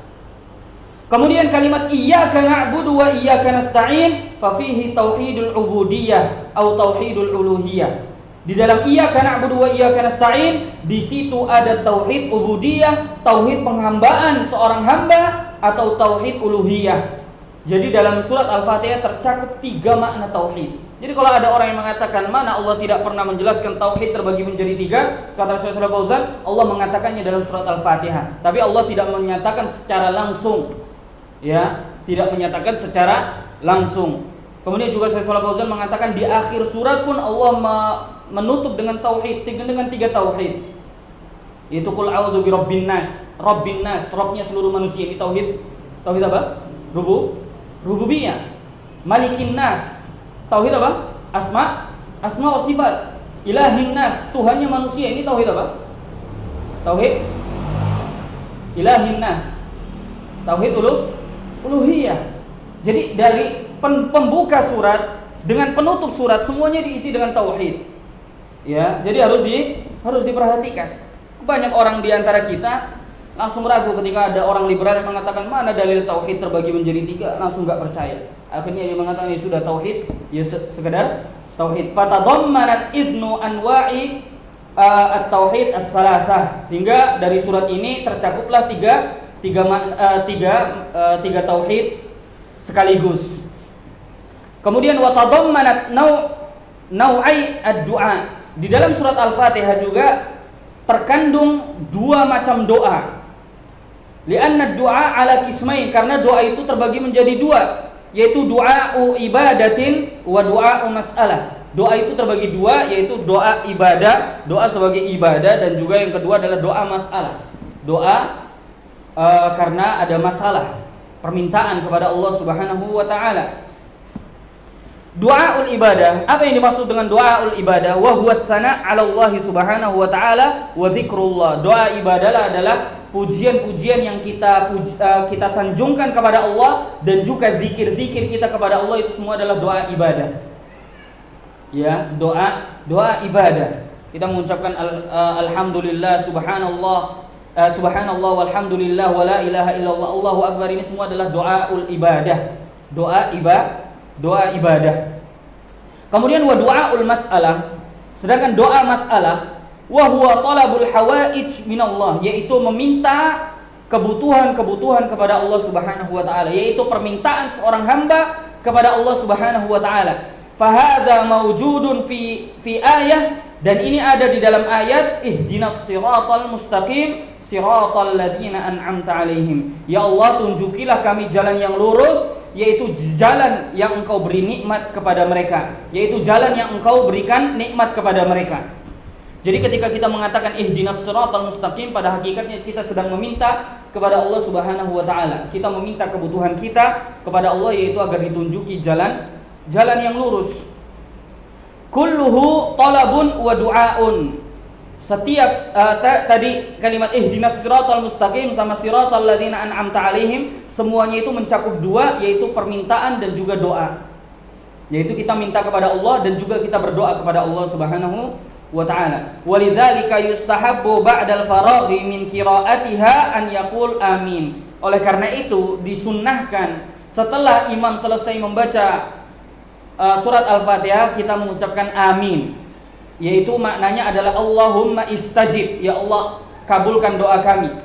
Kemudian kalimat iyyaka na'budu wa iyyaka nasta'in fa fihi tauhidul ubudiyah atau tauhidul uluhiyah. Di dalam iyyaka na'budu wa iyyaka nasta'in, di situ ada tauhid ubudiyah, tauhid penghambaan seorang hamba, atau tauhid uluhiyah. Jadi dalam surat Al-Fatihah tercakup 3 makna tauhid. Jadi kalau ada orang yang mengatakan mana Allah tidak pernah menjelaskan tauhid terbagi menjadi 3, kata Syekh Shalih Fauzan, Allah mengatakannya dalam surat Al-Fatihah. Tapi Allah tidak menyatakan secara langsung. Ya, tidak menyatakan secara langsung. Kemudian juga Syekh Shalih Fauzan mengatakan di akhir surat pun Allah menutup dengan tauhid, dengan 3 tauhid. Yaitu qul a'udzu birabbin nas, rabbin nas, Rabbnya seluruh manusia. Ini tauhid apa? Rububiyah. Malikin nas, tauhid apa? Asma wa sifat. Ilahin nas, Tuhannya manusia. Ini tauhid apa? Tauhid ilahin nas, tauhid uluhiyah. Jadi dari pembuka surat dengan penutup surat semuanya diisi dengan tauhid. Ya, jadi harus diperhatikan. Banyak orang di antara kita langsung ragu ketika ada orang liberal yang mengatakan mana dalil tauhid terbagi menjadi 3, langsung enggak percaya. Akhirnya dia mengatakan ya sudah tauhid, ya sekedar tauhid. Fatadammanat idnu anwa'i at-tauhid ats-tsalatsah. Sehingga dari surat ini tercakuplah tiga tauhid sekaligus. Kemudian watadammanat nau'ai ad-du'a. Di dalam surat Al-Fatihah juga terkandung 2 macam doa. Li'anna ad-du'a ala qismain, karena doa itu terbagi menjadi 2, yaitu du'a'u ibadatin wa du'a'u mas'alah. Doa itu terbagi 2, yaitu doa ibadah, doa sebagai ibadah, dan juga yang kedua adalah doa masalah. Doa karena ada masalah, permintaan kepada Allah Subhanahu wa taala. Du'aul ibadah, apa yang dimaksud dengan du'aul ibadah? Wa huwa tsana' 'ala Allah Subhanahu wa taala wa dzikrullah. Doa ibadah adalah pujian-pujian yang kita sanjungkan kepada Allah, dan juga zikir-zikir kita kepada Allah, itu semua adalah doa ibadah. Ya, doa ibadah. Kita mengucapkan alhamdulillah, subhanallah walhamdulillah wa la ilaha illallah, Allahu akbar, ini semua adalah doaul ibadah. Doa ibadah. Kemudian wa du'aul mas'alah, sedangkan doa mas'alah wa huwa talabul hawaij minallah, yaitu meminta kebutuhan kepada Allah Subhanahu wa taala, yaitu permintaan seorang hamba kepada Allah Subhanahu wa taala. Fa hadza mawjudun fi ayah, dan ini ada di dalam ayat ihdinas siratal mustaqim siratal ladzina an'amta alaihim. Ya Allah, tunjukilah kami jalan yang lurus, yaitu jalan yang engkau beri nikmat kepada mereka, yaitu jalan yang engkau berikan nikmat kepada mereka. Jadi ketika kita mengatakan ihdinas siratal mustaqim, pada hakikatnya kita sedang meminta kepada Allah Subhanahu wa taala. Kita meminta kebutuhan kita kepada Allah, yaitu agar ditunjuki jalan yang lurus. Kulluhu talabun wa du'aun. Setiap tadi kalimat ihdinas siratal mustaqim sama siratal ladzina an'amta alaihim, semuanya itu mencakup 2, yaitu permintaan dan juga doa. Yaitu kita minta kepada Allah dan juga kita berdoa kepada Allah Subhanahu wa taala. Walidzalika yustahabbu ba'dal faraghi min qiraatiha an yaqul amin. Oleh karena itu disunnahkan setelah imam selesai membaca surat Al-Fatihah kita mengucapkan amin, yaitu maknanya adalah Allahumma istajib, ya Allah kabulkan doa kami.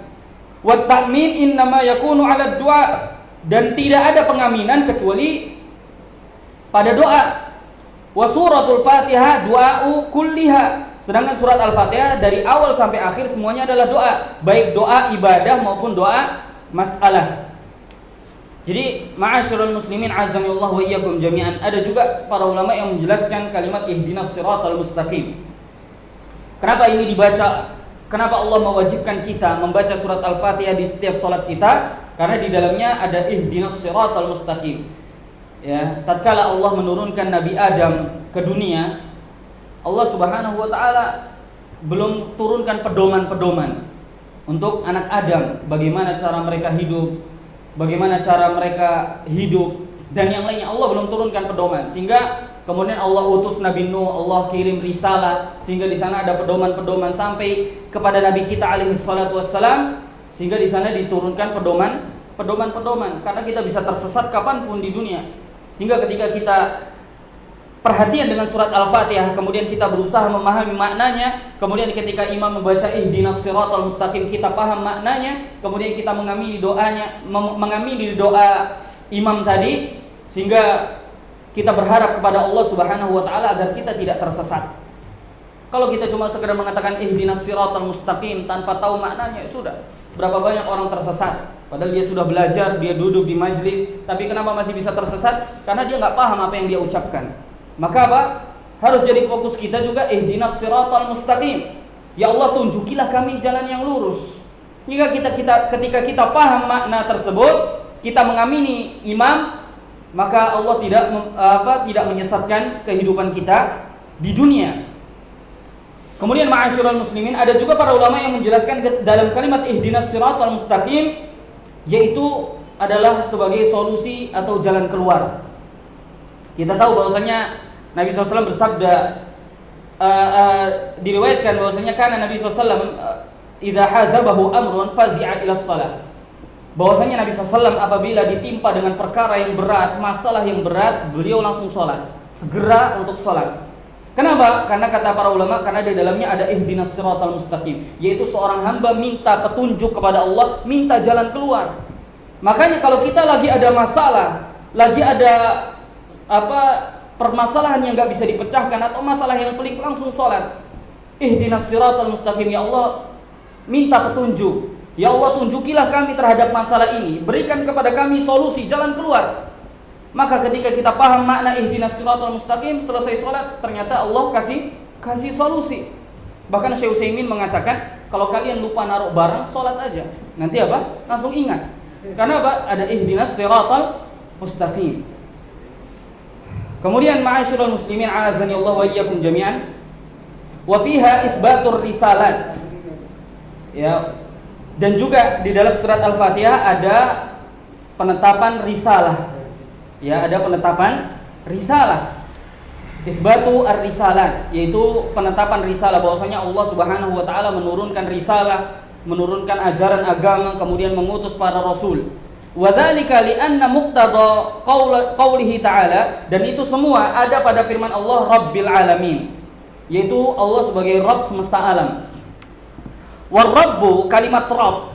Wa ta'min innama yakunu 'ala du'a, dan tidak ada pengaminan kecuali pada doa. Wa suratul Fatihah du'a'u kulliha, sedangkan surat Al-Fatihah dari awal sampai akhir semuanya adalah doa, baik doa ibadah maupun doa masalah. Jadi ma'asyiral muslimin azanillah wa iyyakum jami'an, ada juga para ulama yang menjelaskan kalimat ihdinas siratal mustaqim. Kenapa ini dibaca? Kenapa Allah mewajibkan kita membaca surat Al-Fatihah di setiap salat kita? Karena di dalamnya ada ihdinas siratal mustaqim. Ya, tatkala Allah menurunkan Nabi Adam ke dunia, Allah Subhanahu wa taala belum turunkan pedoman-pedoman untuk anak Adam, bagaimana cara mereka hidup, bagaimana cara mereka hidup dan yang lainnya. Allah belum turunkan pedoman, sehingga kemudian Allah utus Nabi Nuh, Allah kirim risalah, sehingga di sana ada pedoman-pedoman sampai kepada Nabi kita alaihi salatu wassalam, sehingga di sana diturunkan pedoman-pedoman karena kita bisa tersesat kapanpun di dunia. Sehingga ketika kita perhatian dengan surat Al-Fatihah, kemudian kita berusaha memahami maknanya, kemudian ketika imam membaca ihdinas siratal mustaqim, kita paham maknanya, kemudian kita mengamini doanya, mengamini doa imam tadi, sehingga kita berharap kepada Allah Subhanahu wa taala agar kita tidak tersesat. Kalau kita cuma sekedar mengatakan ihdinas siratal mustaqim tanpa tahu maknanya, sudah. Berapa banyak orang tersesat, padahal dia sudah belajar, dia duduk di majlis, tapi kenapa masih bisa tersesat? Karena dia nggak paham apa yang dia ucapkan. Maka apa? Harus jadi fokus kita juga ihdinas siratal mustaqim. Ya Allah, tunjukilah kami jalan yang lurus. Jika ketika kita paham makna tersebut, kita mengamini imam, maka Allah tidak menyesatkan kehidupan kita di dunia. Kemudian ma'asyiral muslimin, ada juga para ulama yang menjelaskan dalam kalimat ihdinas siratal mustaqim, yaitu adalah sebagai solusi atau jalan keluar. Kita tahu bahwasanya Nabi SAW bersabda, diriwayatkan bahwasanya karena Nabi SAW idza hazabahu amrun fazi'a ila shalah. Bahwasanya Nabi SAW apabila ditimpa dengan perkara yang berat, masalah yang berat, beliau langsung sholat, segera untuk sholat. Kenapa? Karena kata para ulama, karena di dalamnya ada ihdinas siratal mustaqim, yaitu seorang hamba minta petunjuk kepada Allah, minta jalan keluar. Makanya kalau kita lagi ada masalah, lagi ada permasalahan yang nggak bisa dipecahkan atau masalah yang pelik, langsung sholat. Ihdinas siratal mustaqim, ya Allah minta petunjuk, ya Allah tunjukilah kami terhadap masalah ini, berikan kepada kami solusi, jalan keluar. Maka ketika kita paham makna ihdinas siratal mustaqim, selesai sholat ternyata Allah kasih solusi. Bahkan Syekh Utsaimin mengatakan, kalau kalian lupa naruh barang, sholat aja, nanti apa? Langsung ingat. Karena apa? Ada ihdinas siratal mustaqim. Kemudian ma'asyiral muslimin a'azanillahu wa iyyakum jami'an, wa fiha itsbatur risalat. Ya. Dan juga di dalam surat Al-Fatihah ada penetapan risalah. Ya, ada penetapan risalah. Itsbatu ar-risalat, yaitu penetapan risalah, bahwasanya Allah Subhanahu wa taala menurunkan risalah, menurunkan ajaran agama, kemudian mengutus para rasul. Wa dzalika li anna muqtada qaulihi ta'ala, dan itu semua ada pada firman Allah Rabbil alamin, yaitu Allah sebagai Rabb semesta alam. War rabbu, kalimat Rabb,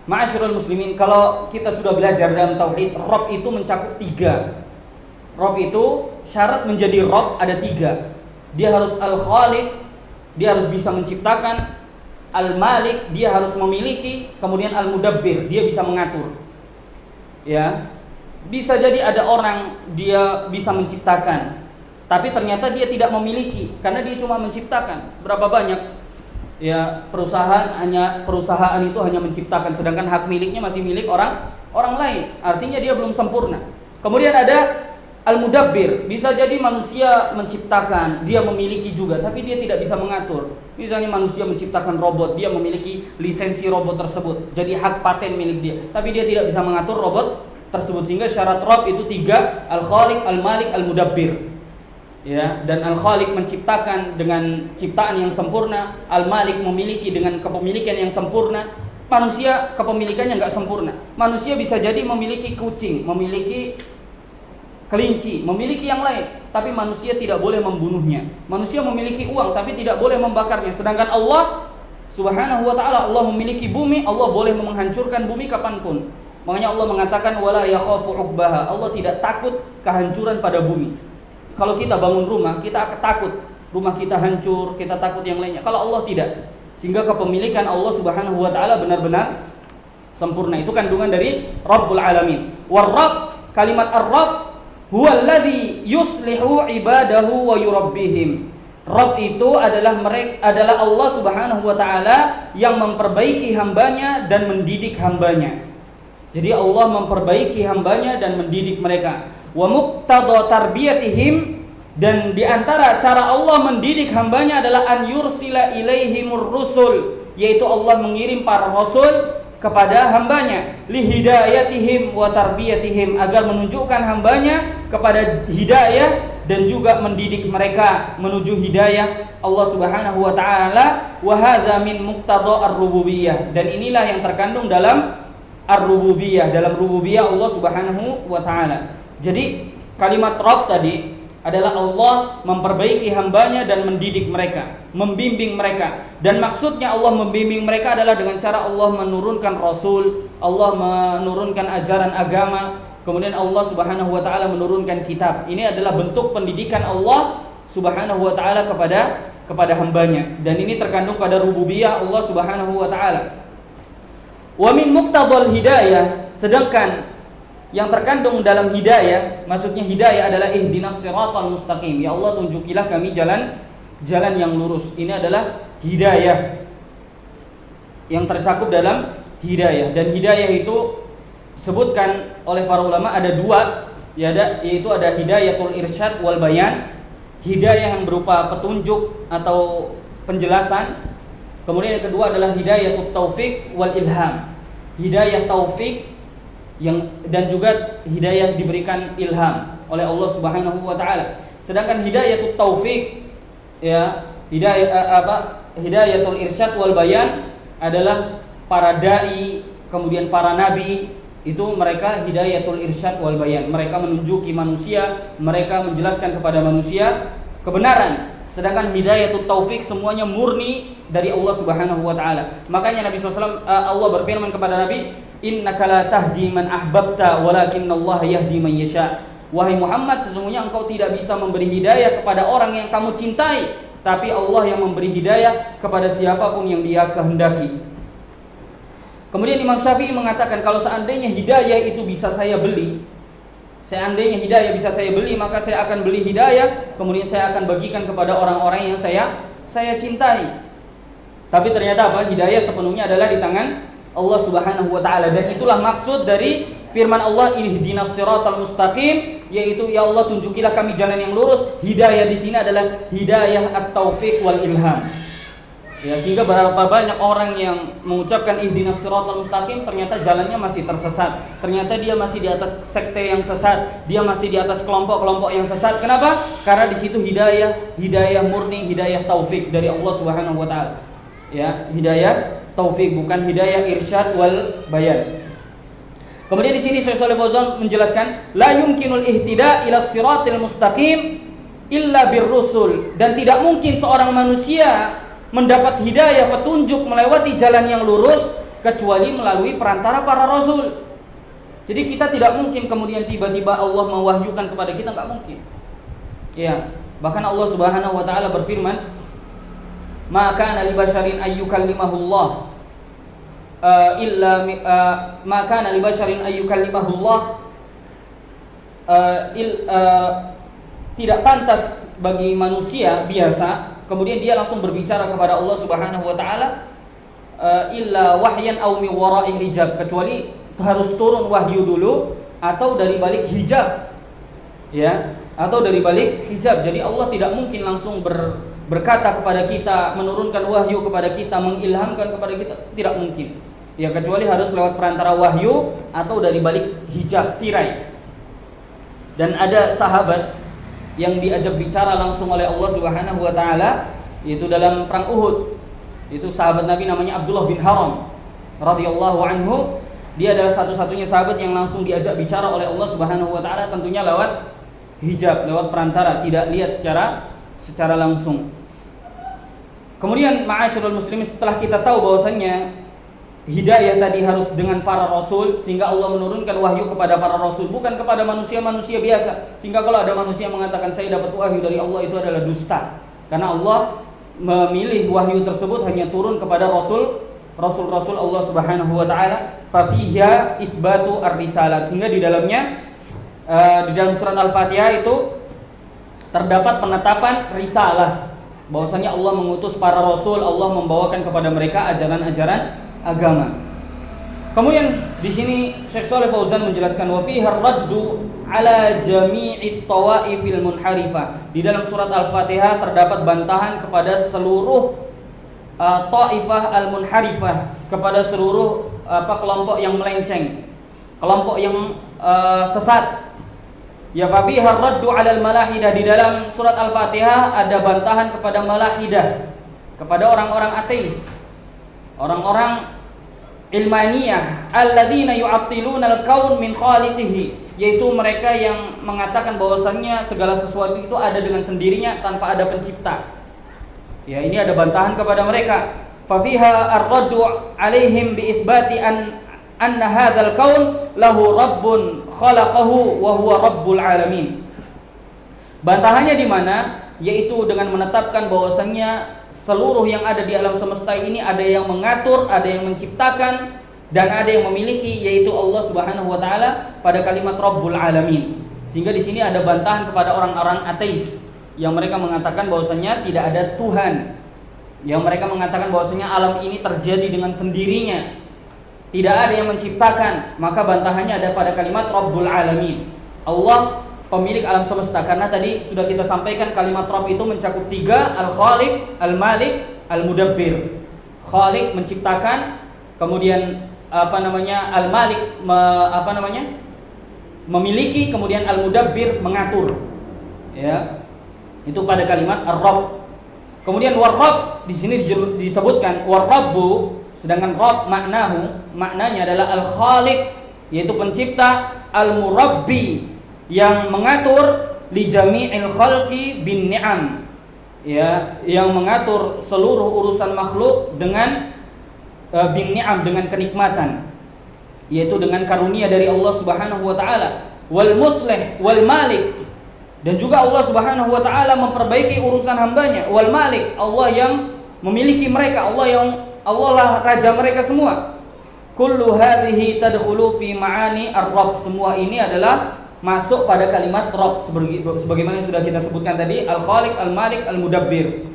ma'asyiral muslimin, kalau kita sudah belajar dalam tauhid, Rabb itu mencakup 3. Rabb itu syarat menjadi Rabb ada 3. Dia harus Al-Khaliq, dia harus bisa menciptakan, Al-Malik, dia harus memiliki, kemudian Al-Mudabbir, dia bisa mengatur. Ya. Bisa jadi ada orang dia bisa menciptakan, tapi ternyata dia tidak memiliki karena dia cuma menciptakan. Berapa banyak ya perusahaan itu hanya menciptakan, sedangkan hak miliknya masih milik orang lain. Artinya dia belum sempurna. Kemudian ada Al-Mudabbir, bisa jadi manusia menciptakan, dia memiliki juga, tapi dia tidak bisa mengatur. Misalnya manusia menciptakan robot, dia memiliki lisensi robot tersebut, jadi hak paten milik dia, tapi dia tidak bisa mengatur robot tersebut. Sehingga syarat Rabb itu 3, Al-Khaliq, Al-Malik, Al-Mudabbir. Ya, dan Al-Khaliq menciptakan dengan ciptaan yang sempurna, Al-Malik memiliki dengan kepemilikan yang sempurna. Manusia kepemilikannya enggak sempurna. Manusia bisa jadi memiliki kucing, memiliki kelinci, memiliki yang lain, tapi manusia tidak boleh membunuhnya. Manusia memiliki uang tapi tidak boleh membakarnya. Sedangkan Allah Subhanahu wa taala, Allah memiliki bumi, Allah boleh menghancurkan bumi kapanpun. Makanya Allah mengatakan wala yakhafu uqbaha, Allah tidak takut kehancuran pada bumi. Kalau kita bangun rumah, kita akan takut rumah kita hancur, kita takut yang lainnya. Kalau Allah tidak. Sehingga kepemilikan Allah Subhanahu wa taala benar-benar sempurna. Itu kandungan dari Rabbul Alamin. War-Rabb, kalimat Ar-Rabb huwa alladhi yuslihu ibadahu wa yurabbihim. Rabb itu adalah Allah Subhanahu wa taala yang memperbaiki hambanya dan mendidik hambanya. Jadi Allah memperbaiki hambanya dan mendidik mereka. Wa muqtada tarbiyatihim, dan di antara cara Allah mendidik hambanya adalah an yursila ilaihimur rusul, yaitu Allah mengirim para rasul kepada hambanya, lihidayatihim wa tarbiyatihim, agar menunjukkan hambanya kepada hidayah dan juga mendidik mereka menuju hidayah Allah Subhanahu wa taala. Wa hadza min muqtada ar-rububiyah, dan inilah yang terkandung dalam ar-rububiyah, dalam rububiyah Allah Subhanahu wa taala. Jadi kalimat Rabb tadi adalah Allah memperbaiki hambanya dan mendidik mereka, membimbing mereka. Dan maksudnya Allah membimbing mereka adalah dengan cara Allah menurunkan Rasul, Allah menurunkan ajaran agama, kemudian Allah Subhanahu wa taala menurunkan kitab. Ini adalah bentuk pendidikan Allah Subhanahu wa taala kepada hambanya, dan ini terkandung pada rububiyah Allah Subhanahu wa taala. Wa min muqtadal hidayah, sedangkan yang terkandung dalam hidayah, maksudnya hidayah adalah ihdinas siratal mustaqim, ya Allah tunjukilah kami jalan yang lurus. Ini adalah hidayah yang tercakup dalam hidayah. Dan hidayah itu sebutkan oleh para ulama ada dua, yaitu ada hidayatul irsyad wal bayan, hidayah yang berupa petunjuk atau penjelasan. Kemudian yang kedua adalah hidayatul taufik wal ilham, hidayah taufik dan juga hidayah diberikan ilham oleh Allah Subhanahu wa taala. Sedangkan hidayatul taufik, hidayatul irsyad wal bayan adalah para dai, kemudian para nabi, itu mereka hidayatul irsyad wal bayan. Mereka menunjuki manusia, mereka menjelaskan kepada manusia kebenaran. Sedangkan hidayatul taufik semuanya murni dari Allah Subhanahu wa taala. Makanya Nabi SAW, Allah berfirman kepada Nabi, innaka la tahdi man ahbabta walakinallaha yahdi man yasha. Wahai Muhammad, sesungguhnya engkau tidak bisa memberi hidayah kepada orang yang kamu cintai, tapi Allah yang memberi hidayah kepada siapapun yang Dia kehendaki. Kemudian Imam Syafi'i mengatakan, kalau seandainya hidayah itu bisa saya beli, maka saya akan beli hidayah, kemudian saya akan bagikan kepada orang-orang yang saya cintai. Tapi ternyata apa? Hidayah sepenuhnya adalah di tangan Allah Subhanahu wa taala, dan itulah maksud dari firman Allah, ihdinas siratal mustaqim, yaitu ya Allah tunjukilah kami jalan yang lurus. Hidayah di sini adalah hidayah at-taufik wal ilham. Ya, sehingga berapa banyak orang yang mengucapkan ihdinas siratal mustaqim ternyata jalannya masih tersesat. Ternyata dia masih di atas sekte yang sesat, dia masih di atas kelompok-kelompok yang sesat. Kenapa? Karena di situ hidayah murni, hidayah taufik dari Allah Subhanahu wa taala. Ya, hidayah taufik, bukan hidayah irsyad wal bayan. Kemudian di sini Syekh Shalih Fauzan menjelaskan, la yumkinul ihtida ila siratil mustaqim illa birrusul, dan tidak mungkin seorang manusia mendapat hidayah petunjuk melewati jalan yang lurus kecuali melalui perantara para rasul. Jadi kita tidak mungkin kemudian tiba-tiba Allah mewahyukan kepada kita, enggak mungkin. Ya, bahkan Allah Subhanahu wa taala berfirman, ma kana li basyarin ayyukallimahullah ma kana li basyarin ayyukallimahullah tidak pantas bagi manusia biasa kemudian dia langsung berbicara kepada Allah Subhanahu wa taala illa wahyan aw min wara'i hijab, kecuali harus turun wahyu dulu atau dari balik hijab. Ya, atau dari balik hijab. Jadi Allah tidak mungkin langsung berkata kepada kita, menurunkan wahyu kepada kita, mengilhamkan kepada kita, tidak mungkin. Ya, kecuali harus lewat perantara wahyu atau dari balik hijab, tirai. Dan ada sahabat yang diajak bicara langsung oleh Allah Subhanahu wa taala, yaitu dalam perang Uhud. Itu sahabat Nabi namanya Abdullah bin Haram radhiyallahu anhu. Dia adalah satu-satunya sahabat yang langsung diajak bicara oleh Allah Subhanahu wa taala, tentunya lewat hijab, lewat perantara, tidak lihat secara langsung. Kemudian ma'asyiral muslimin, setelah kita tahu bahwasannya hidayah tadi harus dengan para rasul, sehingga Allah menurunkan wahyu kepada para rasul, bukan kepada manusia-manusia biasa. Sehingga kalau ada manusia mengatakan saya dapat wahyu dari Allah, itu adalah dusta. Karena Allah memilih wahyu tersebut hanya turun kepada rasul-rasul Allah Subhanahu wa taala, fa fiha isbatu ar-risalah. Sehingga di dalamnya di dalam surat Al-Fatihah itu terdapat penetapan risalah, bahwasanya Allah mengutus para rasul, Allah membawakan kepada mereka ajaran-ajaran agama. Kemudian di sini Syekh Shalih Fauzan menjelaskan wa fiha ar-raddu ala jami'it tawaifil munharifah. Di dalam surat Al-Fatihah terdapat bantahan kepada seluruh taifah al-munharifah, kepada seluruh kelompok yang melenceng, kelompok yang sesat. Ya, fa fiha ar-raddu ala al-malahidah. Di dalam surat Al-Fatihah ada bantahan kepada malahidah, kepada orang-orang ateis, orang-orang ilmaniyah, alladzina yu'attiluna al-kaun min khaliqihi, yaitu mereka yang mengatakan bahwasannya segala sesuatu itu ada dengan sendirinya tanpa ada pencipta. Ya, ini ada bantahan kepada mereka. Fa fiha ar-raddu alaihim bi itsbati anna hadzal kaun lahu rabbun khalaqahu wa huwa rabbul alamin. Bantahannya di mana? Yaitu dengan menetapkan bahwasannya seluruh yang ada di alam semesta ini ada yang mengatur, ada yang menciptakan, dan ada yang memiliki, yaitu Allah Subhanahu wa taala pada kalimat Rabbul Alamin. Sehingga di sini ada bantahan kepada orang-orang ateis yang mereka mengatakan bahwasanya tidak ada Tuhan, yang mereka mengatakan bahwasanya alam ini terjadi dengan sendirinya, tidak ada yang menciptakan. Maka bantahannya ada pada kalimat Rabbul Alamin, Allah pemilik alam semesta. Karena tadi sudah kita sampaikan kalimat Rabb itu mencakup tiga: Al-Khaliq, Al-Malik, Al-Mudabbir. Khaliq menciptakan, kemudian Al-Malik memiliki, kemudian Al-Mudabbir mengatur. Ya. Itu pada kalimat Ar-Rabb. Kemudian War-Rabb di sini disebutkan War-Rabbu, sedangkan Rabb maknanya adalah Al-Khaliq, yaitu pencipta, Al-Murabbi, yang mengatur, li jami'il khalqi bin ni'am, ya, yang mengatur seluruh urusan makhluk dengan bin ni'am, dengan kenikmatan, yaitu dengan karunia dari Allah Subhanahu wa taala. Wal muslih wal malik, dan juga Allah Subhanahu wa taala memperbaiki urusan hambanya. Wal malik, Allah yang memiliki mereka, Allah lah raja mereka semua. Kullu hadhihi tadkhulu fi ma'ani ar-rabb. Semua ini adalah masuk pada kalimat Rabb, sebagaimana yang sudah kita sebutkan tadi, Al-Khaliq, Al-Malik, Al-Mudabbir.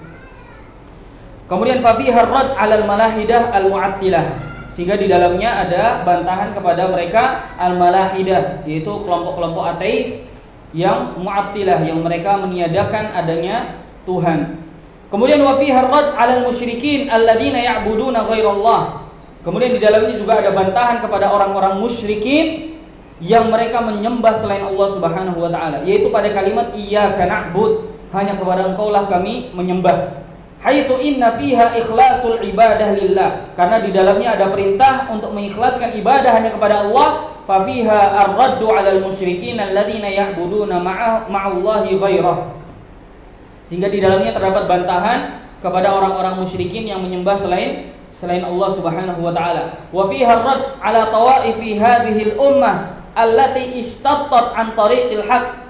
Kemudian fa fiha ar-radd 'ala al-malahidah al-mu'attilah, sehingga di dalamnya ada bantahan kepada mereka al-malahidah, yaitu kelompok-kelompok ateis yang mu'attilah, yang mereka meniadakan adanya Tuhan. Kemudian wa fiha ar-radd 'ala al-musyrikin alladzina ya'buduna ghairallah. Kemudian di dalamnya juga ada bantahan kepada orang-orang musyrikin yang mereka menyembah selain Allah Subhanahu wa taala, yaitu pada kalimat iyyaka na'bud, hanya kepada Engkaulah kami menyembah. Haitsu inna fiha ikhlasul ibadah lillah, karena di dalamnya ada perintah untuk mengikhlaskan ibadah hanya kepada Allah. Fa fiha ar-raddu 'alal musyrikin alladzina ya'buduna ma'allahi ghairah, sehingga di dalamnya terdapat bantahan kepada orang-orang musyrikin yang menyembah selain Allah Subhanahu wa taala. Wa fiha ar-radd 'ala tawaifi hadhihi al-ummah allati istattat an tariqil haq,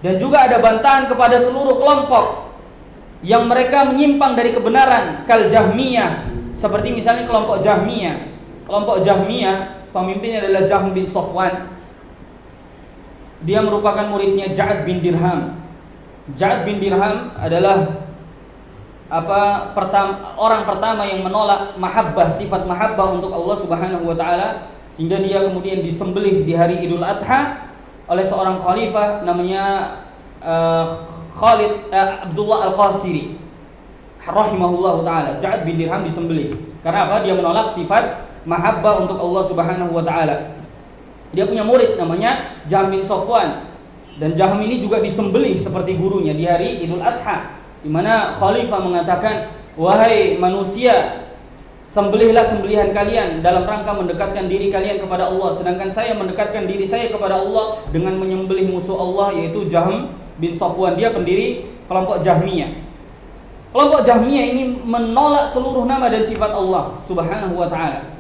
dan juga ada bantahan kepada seluruh kelompok yang mereka menyimpang dari kebenaran, kal Jahmiyah, seperti misalnya kelompok Jahmiyah. Kelompok Jahmiyah pemimpinnya adalah Jahm bin Safwan. Dia merupakan muridnya Ja'ad bin Dirham. Ja'ad bin Dirham adalah orang pertama yang menolak mahabbah, sifat mahabbah untuk Allah Subhanahu wa taala, sehingga dia kemudian disembelih di hari Idul Adha oleh seorang khalifah namanya Khalid Abdullah Al-Qasiri rahimahullahu taala. Ja'ad bin Dirham disembelih karena apa? Dia menolak sifat mahabbah untuk Allah Subhanahu wa taala. Dia punya murid namanya Jahm bin Safwan, dan Jahm ini juga disembelih seperti gurunya di hari Idul Adha, di mana khalifah mengatakan, wahai manusia, sembelihlah sembelihan kalian dalam rangka mendekatkan diri kalian kepada Allah, sedangkan saya mendekatkan diri saya kepada Allah dengan menyembelih musuh Allah, yaitu Jahm bin Safwan. Dia pendiri kelompok Jahmiyah. Kelompok Jahmiyah ini menolak seluruh nama dan sifat Allah Subhanahu wa taala.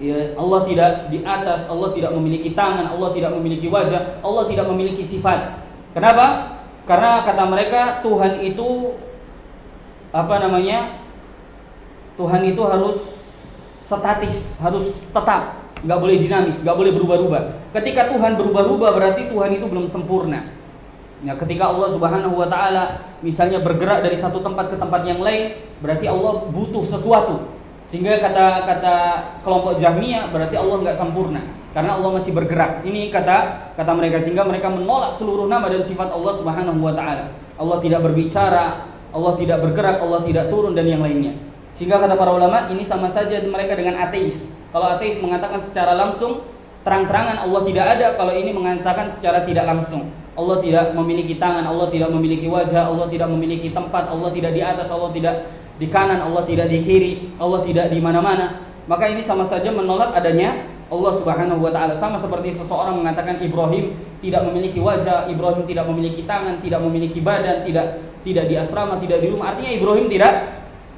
Ya, Allah tidak di atas, Allah tidak memiliki tangan, Allah tidak memiliki wajah, Allah tidak memiliki sifat. Kenapa? Karena kata mereka Tuhan itu Tuhan itu harus statis, harus tetap, nggak boleh dinamis, nggak boleh berubah-ubah. Ketika Tuhan berubah-ubah berarti Tuhan itu belum sempurna. Ya, ketika Allah Subhanahu wa taala misalnya bergerak dari satu tempat ke tempat yang lain, berarti Allah butuh sesuatu. Sehingga kata kelompok Jahmiyah berarti Allah nggak sempurna karena Allah masih bergerak. Ini kata mereka, sehingga mereka menolak seluruh nama dan sifat Allah Subhanahu wa taala. Allah tidak berbicara, Allah tidak bergerak, Allah tidak turun dan yang lainnya. Sehingga kata para ulama ini sama saja mereka dengan ateis. Kalau ateis mengatakan secara langsung terang-terangan Allah tidak ada, kalau ini mengatakan secara tidak langsung. Allah tidak memiliki tangan, Allah tidak memiliki wajah, Allah tidak memiliki tempat, Allah tidak di atas, Allah tidak di kanan, Allah tidak di kiri, Allah tidak di mana-mana. Maka ini sama saja menolak adanya Allah Subhanahu wa taala. Sama seperti seseorang mengatakan Ibrahim tidak memiliki wajah, Ibrahim tidak memiliki tangan, tidak memiliki badan, tidak di asrama, tidak di rumah. Artinya Ibrahim tidak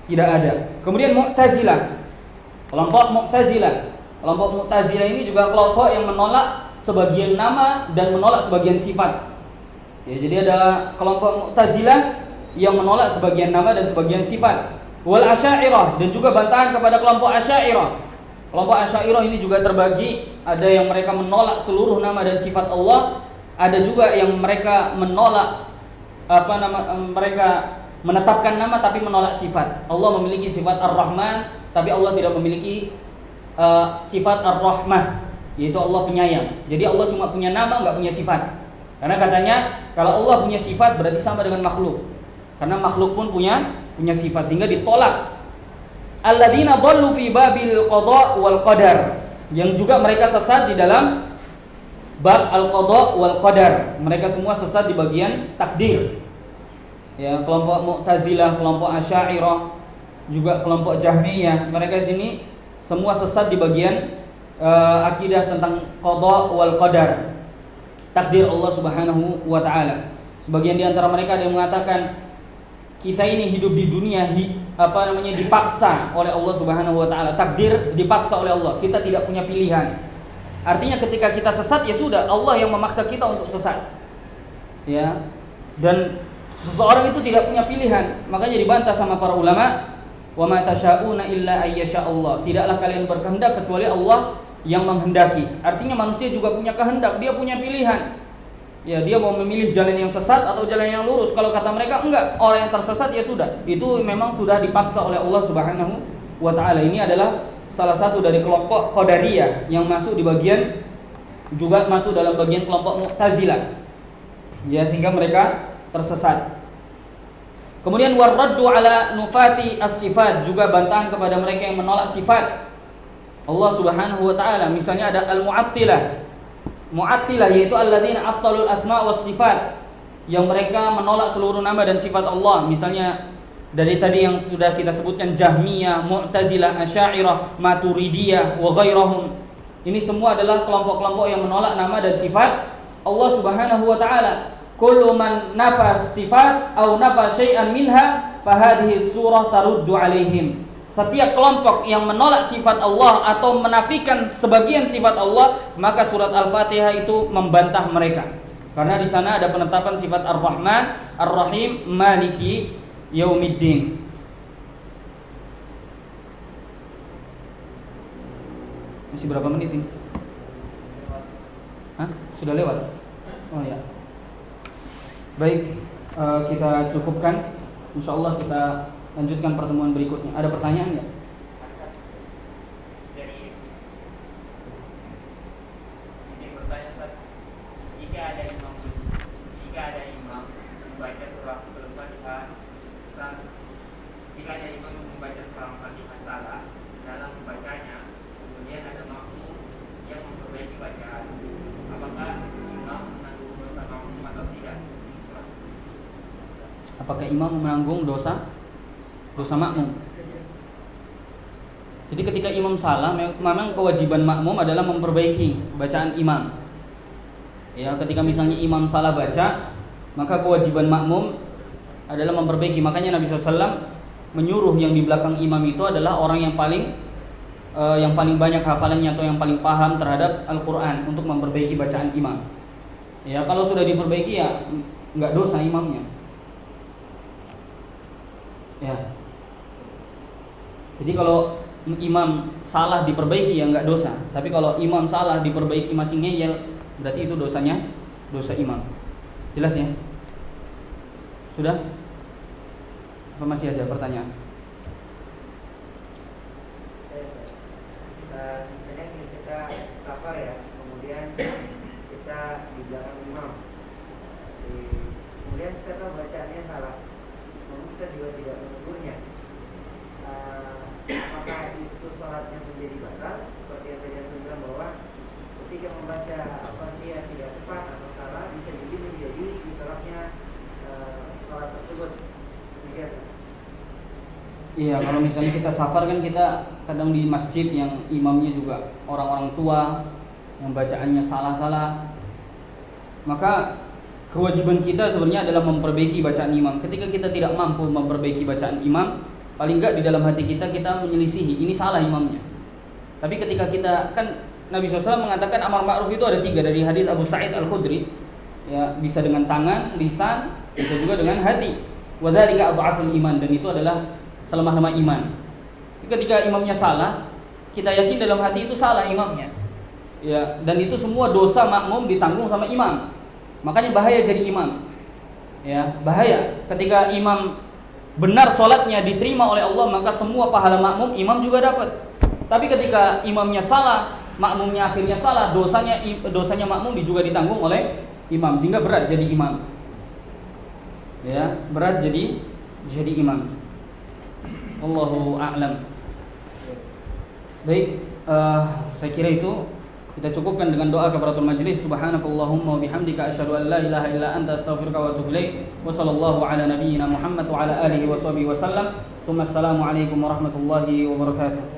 ada. Kemudian Mu'tazilah. Kelompok Mu'tazilah ini juga kelompok yang menolak sebagian nama dan menolak sebagian sifat. Ya, jadi ada kelompok Mu'tazilah yang menolak sebagian nama dan sebagian sifat. Wal Asy'ariyah, dan juga bantahan kepada kelompok Asy'ariyah. Kelompok Asy'ariyah ini juga terbagi, ada yang mereka menolak seluruh nama dan sifat Allah, ada juga yang mereka menolak mereka menetapkan nama tapi menolak sifat. Allah memiliki sifat Ar-Rahman, tapi Allah tidak memiliki sifat Ar-Rahmah, yaitu Allah penyayang. Jadi Allah cuma punya nama, nggak punya sifat. Karena katanya kalau Allah punya sifat berarti sama dengan makhluk. Karena makhluk pun punya sifat, sehingga ditolak. Alladzina dhallu fi babil qada wal qadar, yang juga mereka sesat di dalam bab al-qada wal qadar. Mereka semua sesat di bagian takdir. Ya, kelompok Mu'tazilah, kelompok Asy'ariyah, juga kelompok Jahmiyah, mereka sini semua sesat di bagian akidah tentang qada wal qadar, takdir Allah Subhanahu wa taala. Sebagian di antara mereka ada yang mengatakan kita ini hidup di dunia dipaksa oleh Allah Subhanahu wa taala, takdir dipaksa oleh Allah, kita tidak punya pilihan. Artinya ketika kita sesat ya sudah, Allah yang memaksa kita untuk sesat. Ya. Dan seseorang itu tidak punya pilihan, makanya dibantah sama para ulama, wa ma tasyauna illa ayyasha Allah. Tidaklah kalian berkehendak kecuali Allah yang menghendaki. Artinya manusia juga punya kehendak, dia punya pilihan. Ya, dia mau memilih jalan yang sesat atau jalan yang lurus. Kalau kata mereka enggak, orang yang tersesat ya sudah, itu memang sudah dipaksa oleh Allah Subhanahu wa taala. Ini adalah salah satu dari kelompok Qadariyah yang masuk dalam bagian kelompok Mu'tazilah. Ya, sehingga mereka tersesat. Kemudian waraddu ala nufati as-sifat, juga bantahan kepada mereka yang menolak sifat Allah Subhanahu wa taala. Misalnya ada al-Mu'attilah. Mu'attilah yaitu alladzina abtalul asma was sifat, yang mereka menolak seluruh nama dan sifat Allah. Misalnya dari tadi yang sudah kita sebutkan, Jahmiyah, Mu'tazilah, Asy'ariyah, Maturidiyah wa ghairahum. Ini semua adalah kelompok-kelompok yang menolak nama dan sifat Allah Subhanahu wa taala. Kullu man nafas sifat aw nafa syai'an minha fa hadhihi surah taruddu alaihim. Setiap kelompok yang menolak sifat Allah atau menafikan sebagian sifat Allah, maka surat Al-Fatihah itu membantah mereka. Karena di sana ada penetapan sifat Ar-Rahman, Ar-Rahim, Maliki Yaumiddin. Masih berapa menit ini? Hah? Sudah lewat? Oh ya. Baik, kita cukupkan. InsyaAllah kita lanjutkan pertemuan berikutnya. Ada pertanyaan nggak? Ini pertanyaan, jika ada imam membaca surah Al-Fatihah, jika ada imam membaca surah Al-Fatihah salah dalam membacanya, kemudian ada makmum yang memperbaiki bacaan, apakah imam menanggung dosa makmum atau tidak? Apakah imam menanggung dosa makmum? Jadi ketika imam salah, memang kewajiban makmum adalah memperbaiki bacaan imam. Ya, ketika misalnya imam salah baca, maka kewajiban makmum adalah memperbaiki. Makanya Nabi SAW menyuruh yang di belakang imam itu adalah orang yang paling banyak hafalannya atau yang paling paham terhadap Al-Quran untuk memperbaiki bacaan imam. Ya, kalau sudah diperbaiki ya nggak dosa imamnya. Ya. Jadi kalau imam salah diperbaiki ya nggak dosa. Tapi kalau imam salah diperbaiki masih ngeyel, berarti itu dosanya dosa imam. Jelas ya? Sudah? Apa masih ada pertanyaan? Misalnya kita safar ya, kemudian kita di belakang imam, kemudian kita tahu bacaannya salah, namun kita juga tidak menegurnya. Apakah itu sholatnya menjadi batal? Seperti yang tadi aku bilang bahwa ketika membaca Al-Fatihah tidak tepat atau salah, bisa jadi menjadi ditolaknya sholat tersebut. Biasa. Iya, kalau misalnya kita safar kan kita kadang di masjid yang imamnya juga orang-orang tua yang bacaannya salah-salah. Maka kewajiban kita sebenarnya adalah memperbaiki bacaan imam. Ketika kita tidak mampu memperbaiki bacaan imam, paling enggak di dalam hati kita menyelisihi ini salah imamnya. Tapi ketika kita kan Nabi SAW mengatakan amar ma'ruf itu ada 3 dari hadis Abu Sa'id Al-Khudri. Ya, bisa dengan tangan, lisan, bisa juga dengan hati. Wa dzalika adhaful iman, dan itu adalah selemah-lemah iman. Ketika imamnya salah, kita yakin dalam hati itu salah imamnya. Ya, dan itu semua dosa makmum ditanggung sama imam. Makanya bahaya jadi imam. Ya, bahaya. Ketika imam benar sholatnya diterima oleh Allah, maka semua pahala makmum imam juga dapat. Tapi ketika imamnya salah, makmumnya akhirnya salah, dosanya makmum juga ditanggung oleh imam, sehingga berat jadi imam. Ya, berat jadi imam. Allahu a'lam. Baik, saya kira itu kita cukupkan dengan doa kafaratul majlis. Subhanakallahumma wa bihamdika asyhadu an la ilaha illa anta astaghfiruka wa atubu ilaik. Wa sallallahu ala nabiyyina Muhammad wa ala alihi wa sahbihi wa sallam. Assalamu alaikum warahmatullahi wabarakatuh.